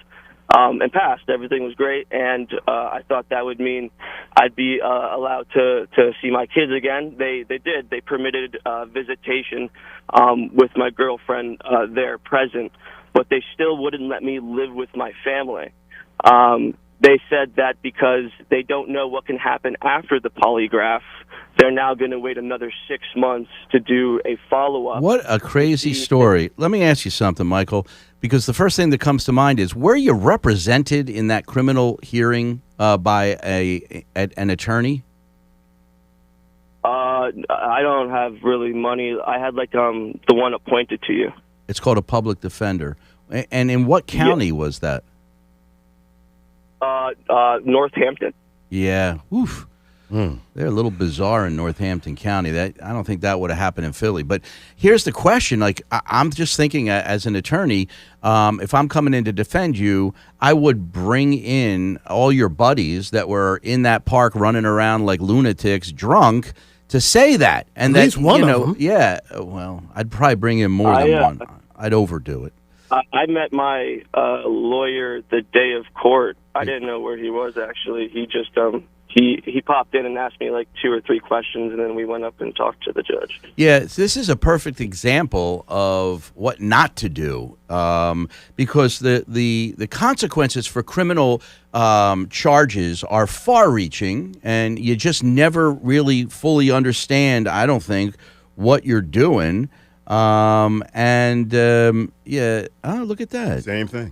and passed. Everything was great, and I thought that would mean I'd be allowed to see my kids again. They did. They permitted visitation with my girlfriend there present, but they still wouldn't let me live with my family. They said that because they don't know what can happen after the polygraph, they're now going to wait another 6 months to do a follow-up. What a crazy story. Let me ask you something, Michael, because the first thing that comes to mind is, were you represented in that criminal hearing by an attorney? I don't have really money. I had the one appointed to you. It's called a public defender. And in what county was that? Northampton. Yeah. Oof. They're a little bizarre in Northampton County. I don't think that would have happened in Philly. But here's the question. I'm just thinking as an attorney, if I'm coming in to defend you, I would bring in all your buddies that were in that park running around like lunatics, drunk, to say that. And At least one of them. Yeah. Well, I'd probably bring in more than one. I'd overdo it. I met my lawyer the day of court. I didn't know where he was, actually. He just he popped in and asked me 2 or 3 questions, and then we went up and talked to the judge. Yeah, this is a perfect example of what not to do, because the consequences for criminal charges are far-reaching, and you just never really fully understand, I don't think, what you're doing. Yeah. Oh, look at that.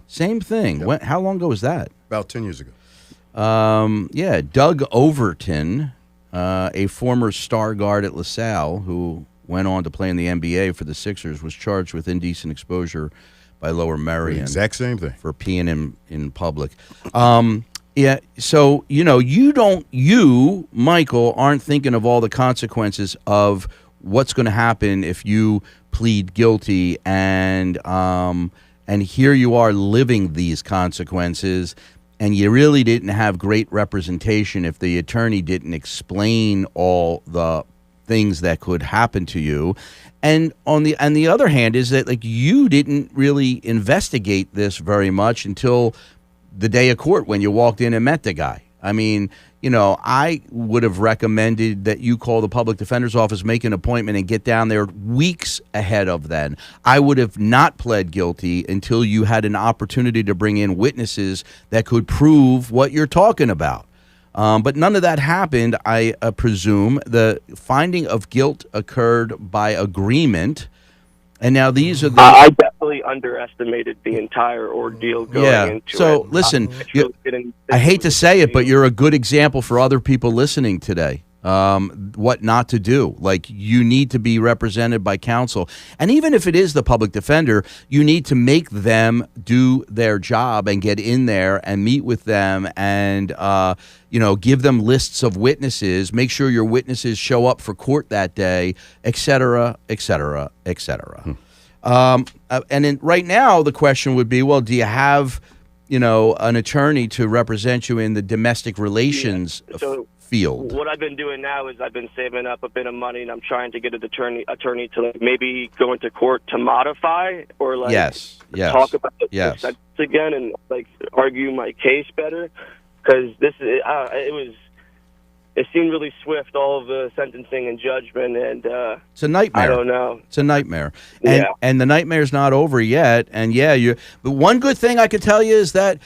Same thing. Yep. How long ago was that? About 10 years ago. Yeah, Doug Overton, a former star guard at LaSalle who went on to play in the NBA for the Sixers, was charged with indecent exposure by Lower Merion. Exact same thing. For peeing in public. Yeah, so, you, Michael, aren't thinking of all the consequences of what's going to happen if you plead guilty, and here you are living these consequences, and you really didn't have great representation if the attorney didn't explain all the things that could happen to you. And on the other hand is that you didn't really investigate this very much until the day of court when you walked in and met the guy. I mean, I would have recommended that you call the public defender's office, make an appointment, and get down there weeks ahead of then. I would have not pled guilty until you had an opportunity to bring in witnesses that could prove what you're talking about. But none of that happened, I presume. The finding of guilt occurred by agreement. And now these are the... I definitely underestimated the entire ordeal going into it. So, listen, I hate to say it, but you're a good example for other people listening today. what not to do. Like, you need to be represented by counsel. And even if it is the public defender, you need to make them do their job and get in there and meet with them and, give them lists of witnesses, make sure your witnesses show up for court that day, et cetera, et cetera, et cetera. Right now, the question would be, well, do you have, an attorney to represent you in the domestic relations field? What I've been doing now is I've been saving up a bit of money, and I'm trying to get an attorney to maybe go into court to modify or talk about this again and argue my case better, because it seemed really swift, all of the sentencing and judgment, and it's a nightmare. I don't know. It's a nightmare. Yeah. And the nightmare's not over yet. And but one good thing I could tell you is that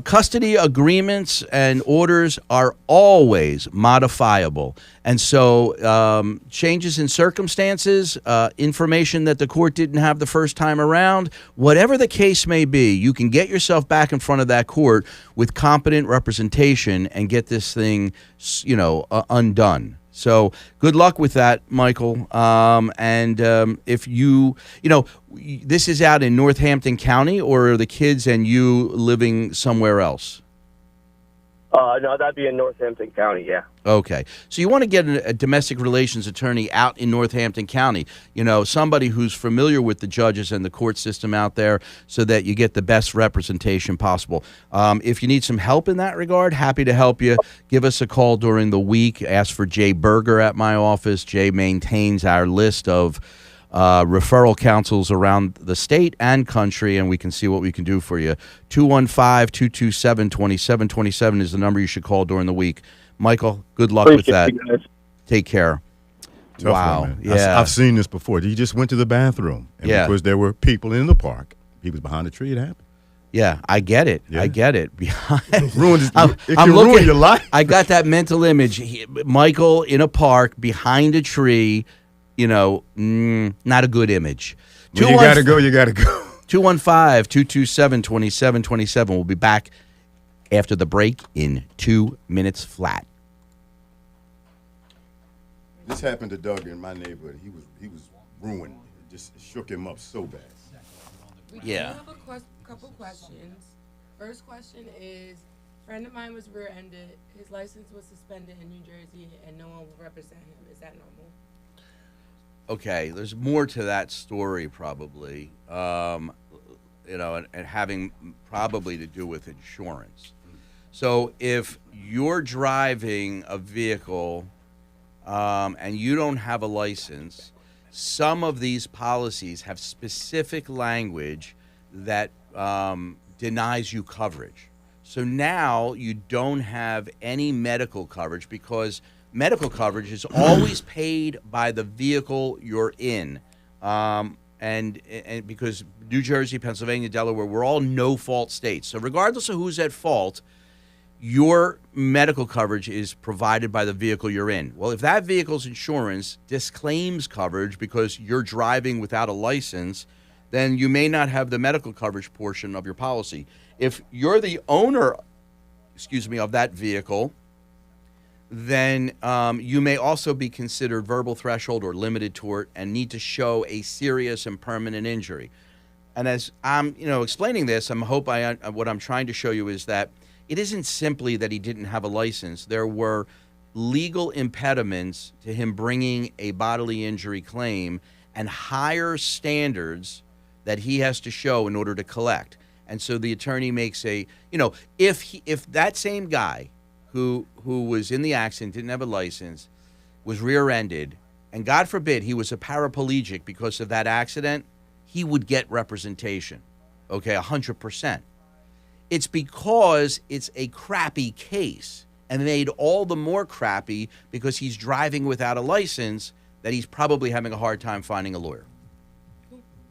custody agreements and orders are always modifiable. And so changes in circumstances, information that the court didn't have the first time around, whatever the case may be, you can get yourself back in front of that court with competent representation and get this thing, undone. So good luck with that, Michael. If this is out in Northampton County, or are the kids and you living somewhere else? No, that'd be in Northampton County, yeah. Okay. So you want to get a domestic relations attorney out in Northampton County, somebody who's familiar with the judges and the court system out there, so that you get the best representation possible. If you need some help in that regard, happy to help you. Give us a call during the week. Ask for Jay Berger at my office. Jay maintains our list of referral counsels around the state and country, and we can see what we can do for you. 215-227-2727 is the number you should call during the week. Michael, good luck with that. Take care. Tough wow. one, man. Yeah. I've seen this before. He just went to the bathroom, and because there were people in the park, he was behind a tree. It happened. Yeah, I get it. Yeah. I get it. It can ruin your life. I got that mental image. Michael in a park behind a tree. Not a good image. When you gotta go, you gotta go. 215-227-2727. We'll be back after the break in 2 minutes flat. This happened to Doug in my neighborhood. He was ruined. It just shook him up so bad. We do have a couple questions. First question is, a friend of mine was rear-ended. His license was suspended in New Jersey, and no one will represent him. Is that normal? Okay, there's more to that story probably, and having probably to do with insurance. So if you're driving a vehicle and you don't have a license, some of these policies have specific language that denies you coverage. So now you don't have any medical coverage, because medical coverage is always paid by the vehicle you're in. And because New Jersey, Pennsylvania, Delaware, we're all no-fault states. So regardless of who's at fault, your medical coverage is provided by the vehicle you're in. Well, if that vehicle's insurance disclaims coverage because you're driving without a license, then you may not have the medical coverage portion of your policy. If you're the owner, of that vehicle, then you may also be considered verbal threshold or limited tort and need to show a serious and permanent injury. And as I'm, explaining this, what I'm trying to show you is that it isn't simply that he didn't have a license. There were legal impediments to him bringing a bodily injury claim and higher standards that he has to show in order to collect. And so the attorney makes if that same guy who was in the accident, didn't have a license, was rear-ended, and God forbid he was a paraplegic because of that accident, he would get representation, 100%. It's because it's a crappy case, and made all the more crappy because he's driving without a license, that he's probably having a hard time finding a lawyer.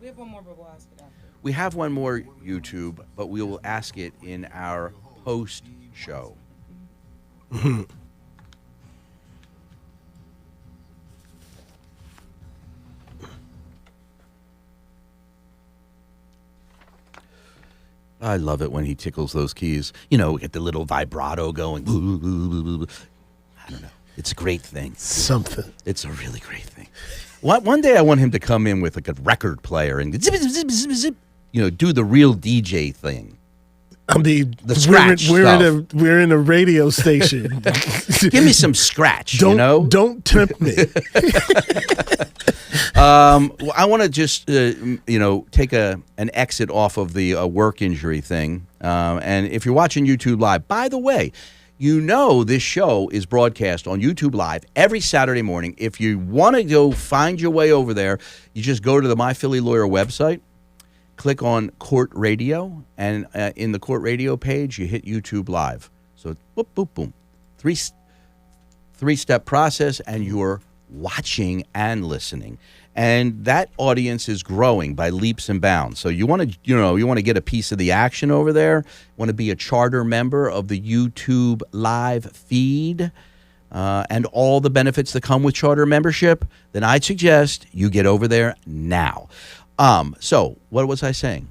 We have one more, but we'll ask it after. We have one more, YouTube, but we will ask it in our post-show. I love it when he tickles those keys. Get the little vibrato going. I don't know. It's a great thing. Something. It's a really great thing. One day I want him to come in with like a record player and zip, zip, zip, zip, zip, do the real DJ thing. I mean, The scratch we're in a radio station. Give me some scratch, Don't tempt me. Well, I want to just, take an exit off of the work injury thing. And if you're watching YouTube Live, by the way, this show is broadcast on YouTube Live every Saturday morning. If you want to go find your way over there, you just go to the My Philly Lawyer website, click on Court Radio, and in the Court Radio page, you hit YouTube Live. So, boop, boop, boom. Three-step process, and you're watching and listening. And that audience is growing by leaps and bounds. So you want to get a piece of the action over there. Want to be a charter member of the YouTube Live feed and all the benefits that come with charter membership, then I'd suggest you get over there now. So what was I saying?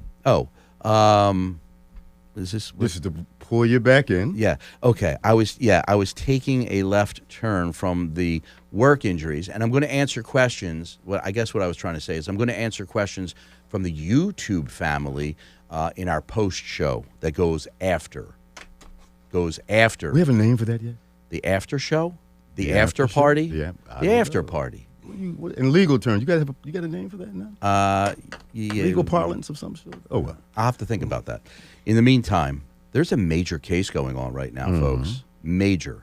This is to pull you back in. Yeah. Okay. I was taking a left turn from the work injuries, and I'm going to answer questions. What I was trying to say is I'm going to answer questions from the YouTube family in our post show that goes after. We have a name for that yet? The after show, the after party. Yeah. The after party. In legal terms, you got a name for that now? Yeah. Legal parlance of some sort? Oh, well. I'll have to think about that. In the meantime, there's a major case going on right now, folks. Major.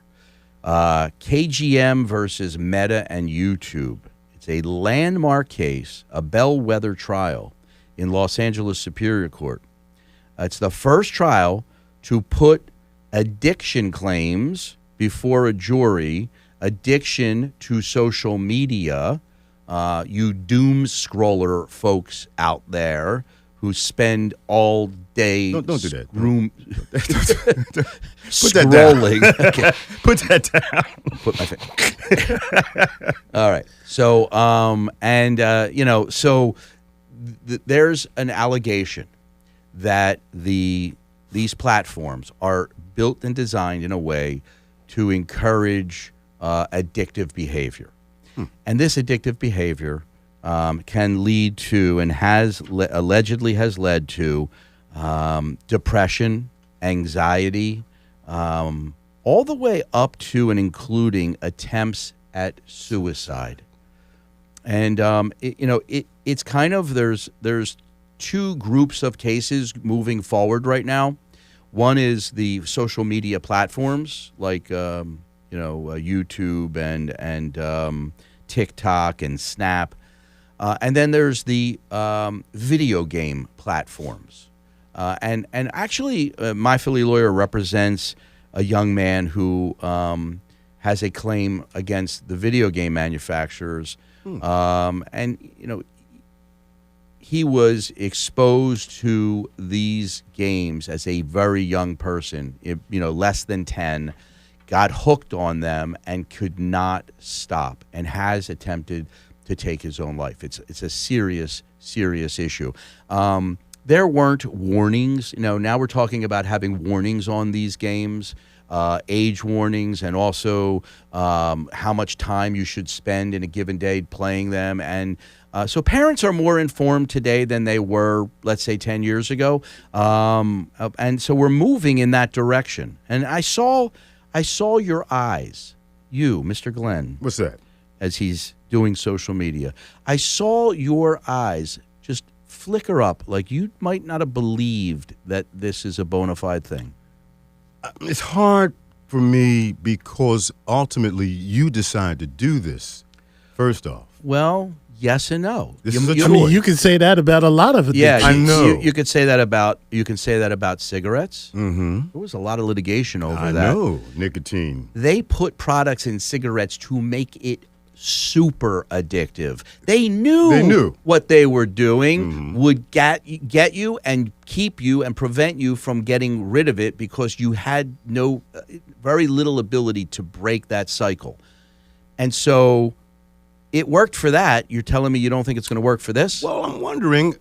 KGM versus Meta and YouTube. It's a landmark case, a bellwether trial in Los Angeles Superior Court. It's the first trial to put addiction claims before a jury, addiction to social media, you doom scroller folks out there who spend all day don't do that. scrolling. Okay. Put that down. Put my finger. All right. So, there's an allegation that these platforms are built and designed in a way to encourage addictive behavior. And this addictive behavior can lead to and allegedly has led to depression, anxiety, all the way up to and including attempts at suicide. And it's kind of there's two groups of cases moving forward right now. One is the social media platforms like YouTube and TikTok and Snap. And then there's the video game platforms. And actually, My Philly Lawyer represents a young man who has a claim against the video game manufacturers. He was exposed to these games as a very young person, less than 10, got hooked on them and could not stop and has attempted to take his own life. It's a serious issue. There weren't warnings. Now we're talking about having warnings on these games, age warnings, and also how much time you should spend in a given day playing them. And so parents are more informed today than they were, let's say, 10 years ago. And so we're moving in that direction. And I saw your eyes, you, Mr. Glenn. What's that? As he's doing social media. I saw your eyes just flicker up like you might not have believed that this is a bona fide thing. It's hard for me because ultimately you decide to do this, first off. Well, yes and no. This is a choice. I mean, you can say that about a lot of it. Yeah, I know. You could say that about cigarettes. Mm-hmm. There was a lot of litigation over that. I know, nicotine. They put products in cigarettes to make it super addictive. They knew what they were doing would get you and keep you and prevent you from getting rid of it because you had very little ability to break that cycle. And so it worked for that. You're telling me you don't think it's going to work for this? Well, I'm wondering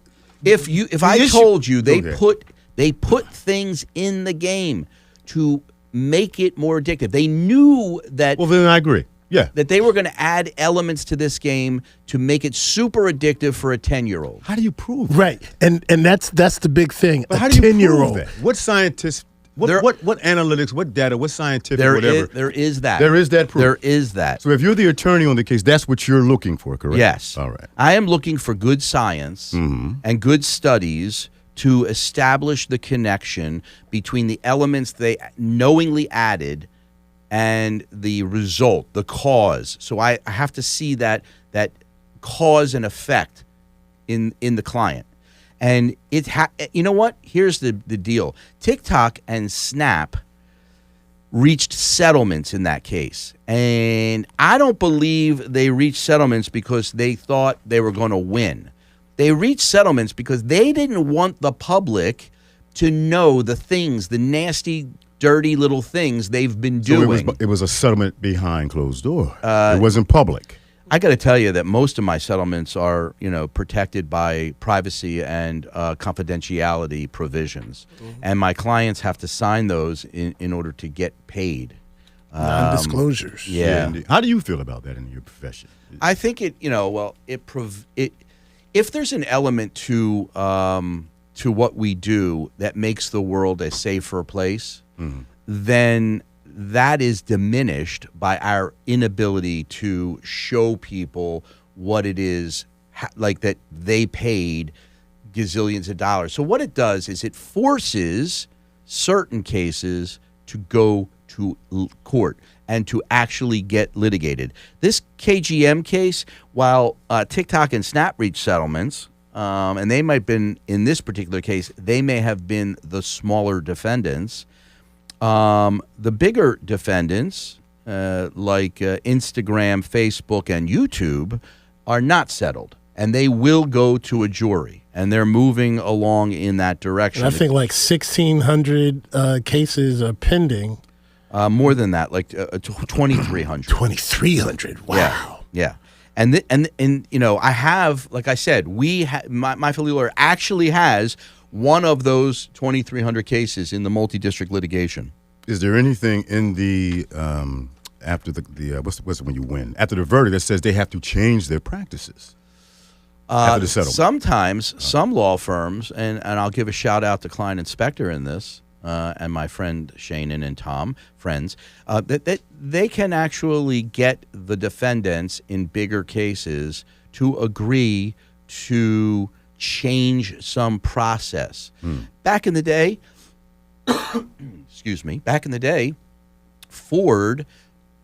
if I told you they put things in the game to make it more addictive. They knew that. Well, then I agree. Yeah. That they were going to add elements to this game to make it super addictive for a 10-year-old. How do you prove that? Right, and that's the big thing. But a how do you 10-year-old. prove that? What scientists, what analytics, what data, what scientific, There whatever? there is that. There is that proof. There is that. So if you're the attorney on the case, that's what you're looking for, correct? Yes. All right. I am looking for good science and good studies to establish the connection between the elements they knowingly added and the result, the cause. So I have to see that cause and effect in the client. And you know what? Here's the deal. TikTok and Snap reached settlements in that case. And I don't believe they reached settlements because they thought they were going to win. They reached settlements because they didn't want the public to know the things, the nasty, dirty little things they've been doing. So it was a settlement behind closed door. It wasn't public. I got to tell you that most of my settlements are, protected by privacy and confidentiality provisions, and my clients have to sign those in order to get paid. Non-disclosures. Yeah. Indeed. How do you feel about that in your profession? I think if there's an element to what we do that makes the world a safer place, then that is diminished by our inability to show people what it is like that they paid gazillions of dollars. So what it does is it forces certain cases to go to court and to actually get litigated. This KGM case, while TikTok and Snap reached settlements, and they might have been, in this particular case, they may have been the smaller defendants. The bigger defendants, like Instagram, Facebook, and YouTube, are not settled, and they will go to a jury, and they're moving along in that direction. And I think like 1,600 cases are pending. More than that, like 2,300. 2,300. Wow. Yeah. And I have, like I said, my Philly lawyer actually has one of those 2,300 cases in the multi-district litigation. Is there anything in the after the what's it when you win after the verdict that says they have to change their practices after the settlement? Sometimes some law firms, and I'll give a shout out to Klein Inspector in this, and my friend Shannon and Tom, friends, that they can actually get the defendants in bigger cases to agree to change some process. Back in the day, Ford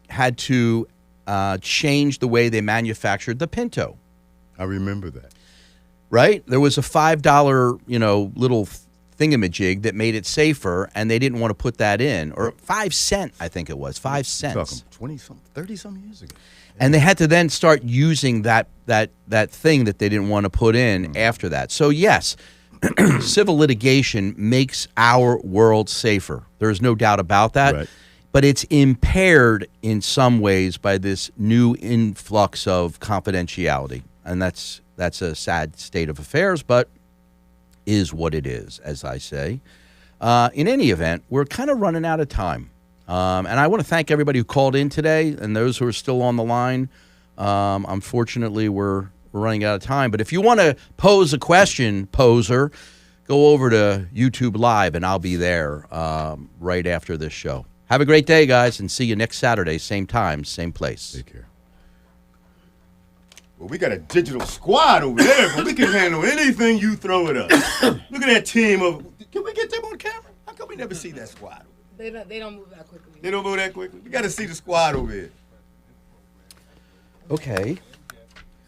had to change the way they manufactured the Pinto. I remember that. Right? There was a $5, little thingamajig that made it safer, and they didn't want to put that in, or 5 cents, I think it was 5 cents. Talking 30-some years ago. And they had to then start using that thing that they didn't want to put in after that. So yes, civil litigation makes our world safer. There's no doubt about that. Right. But it's impaired in some ways by this new influx of confidentiality. And that's a sad state of affairs, but is what it is, as I say. In any event, we're kind of running out of time. And I want to thank everybody who called in today and those who are still on the line. Unfortunately, we're running out of time. But if you want to pose a question, poser, go over to YouTube Live, and I'll be there right after this show. Have a great day, guys, and see you next Saturday, same time, same place. Take care. Well, we got a digital squad over there, but we can handle anything you throw at us. Look at that team of. Can we get them on camera? How come we never see that squad? They don't move that quickly. They don't move that quickly. We got to see the squad over here. Okay.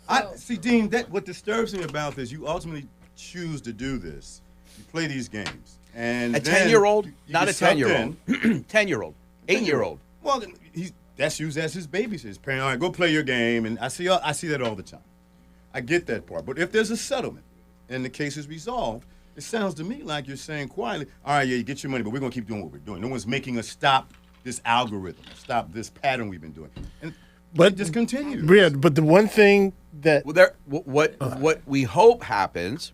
I see, Dean. That what disturbs me about this. You ultimately choose to do this. You play these games, and A then 10-year-old, you not a get sucked 10-year-old. in. 10-year-old, 8-year-old. Well, that's used as his babysitter. His parent, all right, go play your game, and I see that all the time. I get that part, but if there's a settlement and the case is resolved, it sounds to me like you're saying quietly, all right, yeah, you get your money, but we're going to keep doing what we're doing. No one's making us stop this algorithm, stop this pattern we've been doing. But it just continues. Yeah, but the one thing that... What we hope happens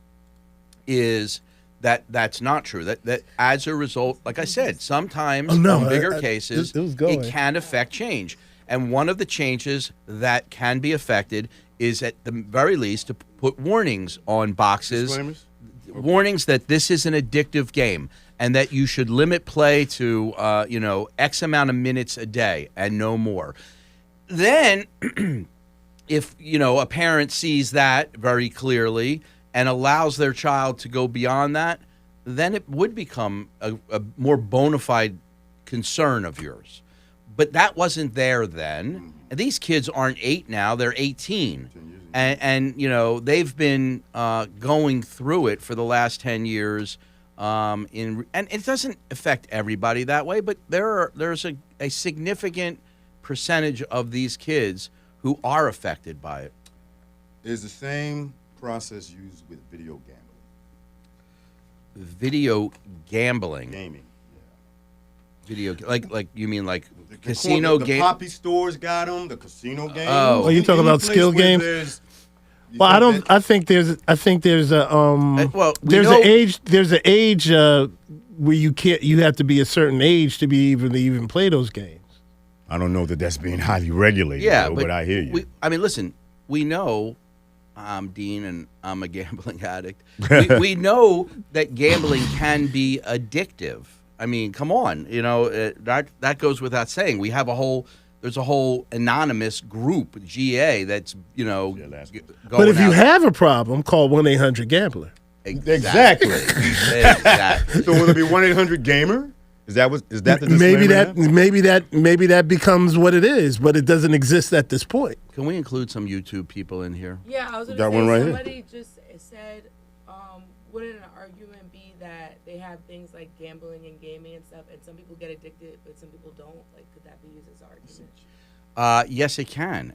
is that's not true. That as a result, like I said, sometimes in bigger cases, it can affect change. And one of the changes that can be affected is at the very least to put warnings on boxes. Disclaimers? Warnings that this is an addictive game and that you should limit play to, X amount of minutes a day and no more. Then, if, a parent sees that very clearly and allows their child to go beyond that, then it would become a more bona fide concern of yours. But that wasn't there then. And these kids aren't 8 now, they're 18. And they've been going through it for the last 10 years. And it doesn't affect everybody that way, but there's a significant percentage of these kids who are affected by it. Is the same process used with video gambling? Video gambling. Gaming. Video, like you mean like casino The game? poppy stores got them. The casino games. Oh, you talking about skill games? Well, I don't. I think there's a there's an age where you can't. You have to be a certain age to be even play those games. I don't know that that's being highly regulated. Yeah, though, but I hear you. Listen, we know. I'm Dean, and I'm a gambling addict. We know that gambling can be addictive. I mean, come on, that goes without saying. We have there's a whole anonymous group, GA, that's going. But if you have a problem, call 1-800-GAMBLER. Exactly. Exactly. So will it be 1-800-GAMER? Is that the disclaimer? Maybe that becomes what it is, but it doesn't exist at this point. Can we include some YouTube people in here? Yeah, I was going Got to one say, right somebody here. just said, wouldn't an argument be that they have things like gambling and gaming and stuff, and some people get addicted, but some people don't? Like, could that be used as an argument? Yes, it can.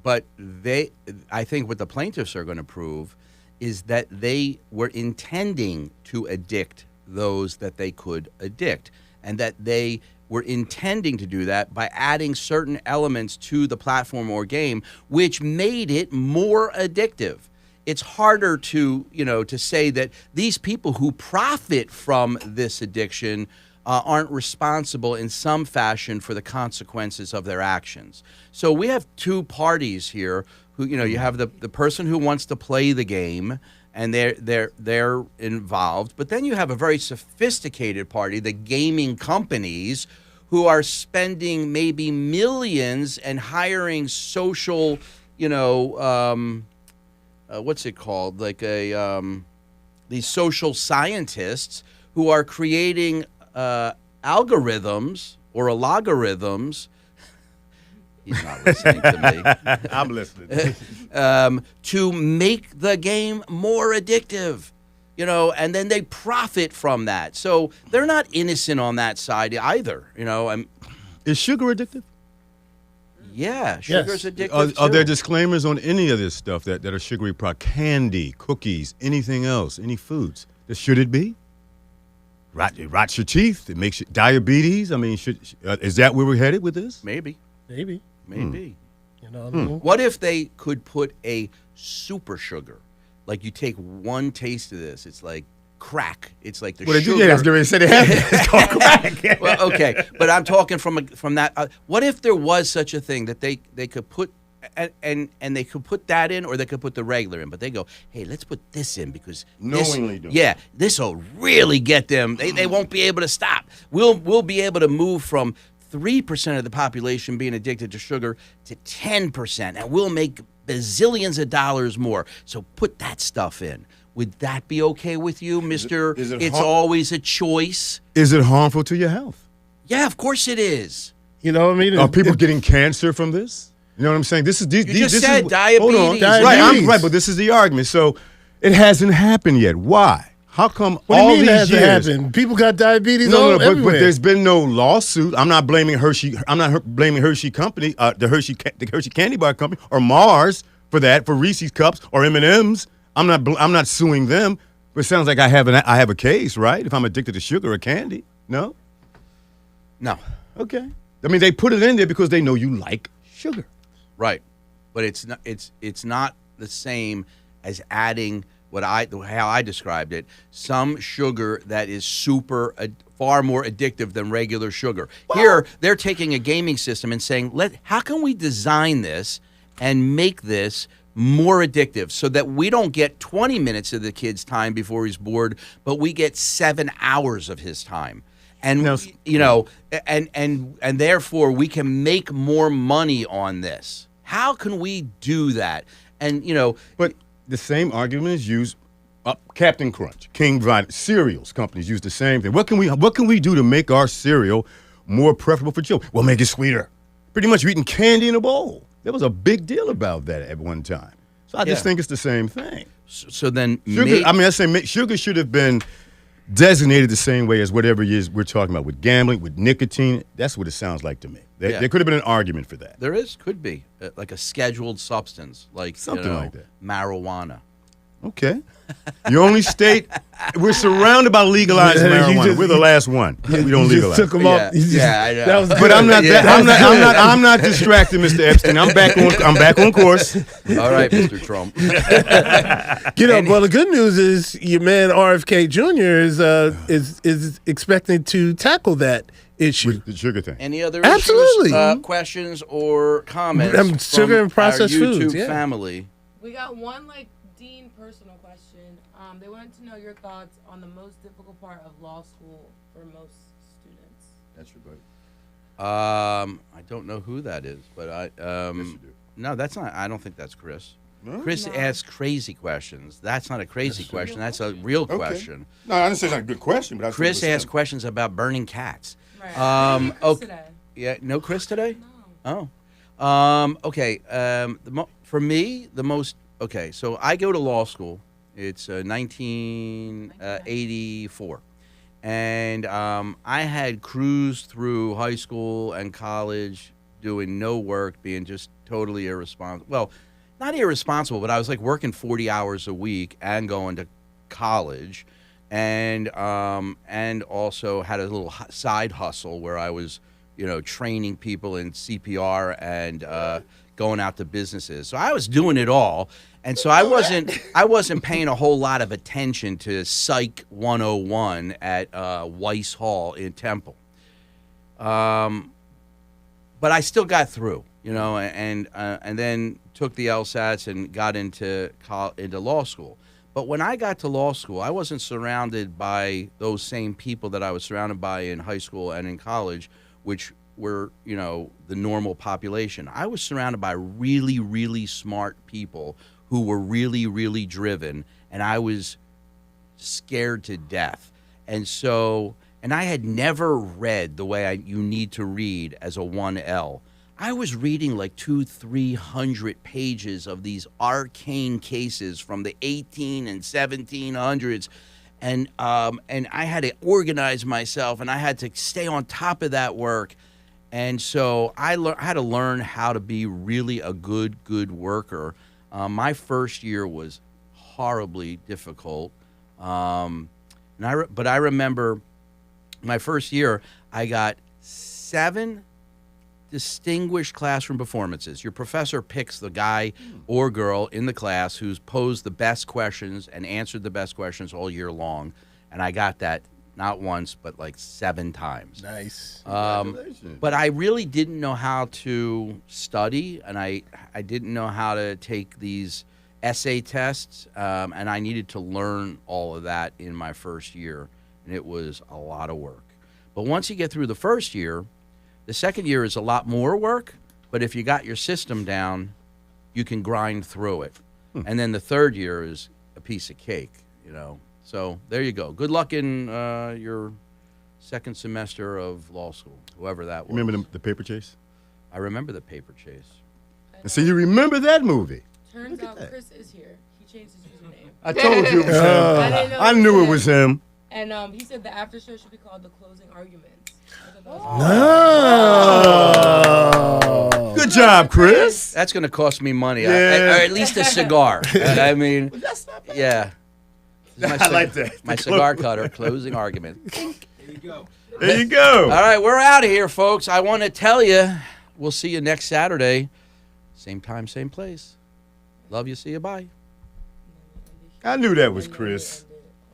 But I think what the plaintiffs are going to prove is that they were intending to addict those that they could addict, and that they were intending to do that by adding certain elements to the platform or game, which made it more addictive. It's harder to say that these people who profit from this addiction aren't responsible in some fashion for the consequences of their actions. So we have two parties here who, you have the person who wants to play the game, and they're involved. But then you have a very sophisticated party, the gaming companies, who are spending maybe millions and hiring social, what's it called? Like these social scientists who are creating algorithms or logarithms. He's not listening to me. I'm listening. To make the game more addictive, and then they profit from that. So they're not innocent on that side either. Is sugar addictive? Yeah, sugar's addictive. Are there too. disclaimers on any of this stuff that are sugary products? Candy, cookies, anything else, any foods? Should it be? It rots your teeth. It makes you diabetes. I mean, is that where we're headed with this? Maybe. What if they could put a super sugar? Like you take one taste of this, it's like crack. It's like the sugar. Yeah, I was going to say they have it's called crack. Well, okay, but I'm talking from that. What if there was such a thing that they could put and they could put that in, or they could put the regular in, but they go, hey, let's put this in because knowingly do. Yeah, this will really get them. They won't be able to stop. We'll be able to move from 3% of the population being addicted to sugar to 10%, and we'll make bazillions of dollars more. So put that stuff in. Would that be okay with you, Mr. It's always a choice? Is it harmful to your health? Yeah, of course it is. You know what I mean? Are people getting cancer from this? You know what I'm saying? This is just said diabetes. Hold on. Right, I'm right, but this is the argument. So it hasn't happened yet. Why? How come what all do you mean these it years? Happened? People got diabetes but there's been no lawsuit. I'm not blaming Hershey. I'm not blaming Hershey Company, the Hershey Candy Bar Company, or Mars for that, for Reese's Cups or M&Ms. I'm not suing them. But it sounds like I have a case, right? If I'm addicted to sugar or candy, no. Okay. I mean, they put it in there because they know you like sugar, right? But it's not the same as adding how I described it, some sugar that is far more addictive than regular sugar. Here, they're taking a gaming system and saying, how can we design this and make this more addictive so that we don't get 20 minutes of the kid's time before he's bored, but we get 7 hours of his time. And and therefore we can make more money on this. How can we do that? And but the same argument is used. Captain Crunch, King Vine, cereals companies use the same thing. What can we do to make our cereal more preferable for children? Well, make it sweeter. Pretty much you're eating candy in a bowl. There was a big deal about that at one time. So I just think it's the same thing. So then, sugar should have been designated the same way as whatever it is we're talking about with gambling, with nicotine. That's what it sounds like to me. There could have been an argument for that. Could be like a scheduled substance, like something like that. Marijuana. Okay. The only state we're surrounded by legalized marijuana. We're the last one. We don't legalize. Took them off. I know. But I'm not distracted, Mr. Epstein. I'm back on course. All right, Mr. Trump. Well, the good news is your man RFK Jr. is expecting to tackle that issue. With the sugar thing. Any other issues, questions or comments sugar from and processed our YouTube foods, family? We got one Dean personal question. They wanted to know your thoughts on the most difficult part of law school for most students. That's your buddy. I don't know who that is, but Yes, you do. no, that's not. I don't think that's Chris. No? Chris asks crazy questions. That's not a crazy question. That's a real question. No, I didn't say it's not a good question, but Chris asks questions about burning cats. Right. Okay. Yeah, no Chris today? No. Oh. Okay. For me, okay, so I go to law school. It's 1984. And I had cruised through high school and college doing no work, being just totally irresponsible. Well, not irresponsible, but I was like working 40 hours a week and going to college, and also had a little side hustle where I was, training people in CPR and going out to businesses. So I was doing it all, and so I wasn't paying a whole lot of attention to Psych 101 at Weiss Hall in Temple. But I still got through, and then took the LSATs and got into law school. But when I got to law school, I wasn't surrounded by those same people that I was surrounded by in high school and in college, which were, the normal population. I was surrounded by really, really smart people who were really, really driven, and I was scared to death. And I had never read the way you need to read as a 1L. I was reading like 200-300 pages of these arcane cases from the 18 and 1700s, and I had to organize myself, and I had to stay on top of that work. And so I had to learn how to be really a good worker. My first year was horribly difficult, but I remember my first year I got 7 distinguished classroom performances. Your professor picks the guy or girl in the class who's posed the best questions and answered the best questions all year long, and I got that not once but like 7 times. Nice. But I really didn't know how to study, and I didn't know how to take these essay tests, and I needed to learn all of that in my first year, and it was a lot of work. But once you get through the first year, the second year is a lot more work, but if you got your system down, you can grind through it. And then the third year is a piece of cake, So there you go. Good luck in your second semester of law school, whoever that was. Remember the paper chase? I remember the paper chase. And so you remember that movie? Turns out Chris is here. He changed his username. I told you it was him. I knew it was him. And he said the after show should be called The Closing Arguments. Good job, Chris. That's going to cost me money, Yeah. or at least a cigar. I mean, That's not bad. yeah. I like that. My cigar cutter, closing argument. There you go. There you go. All right, we're out of here, folks. I want to tell you, we'll see you next Saturday. Same time, same place. Love you. See you. Bye. I knew that was Chris.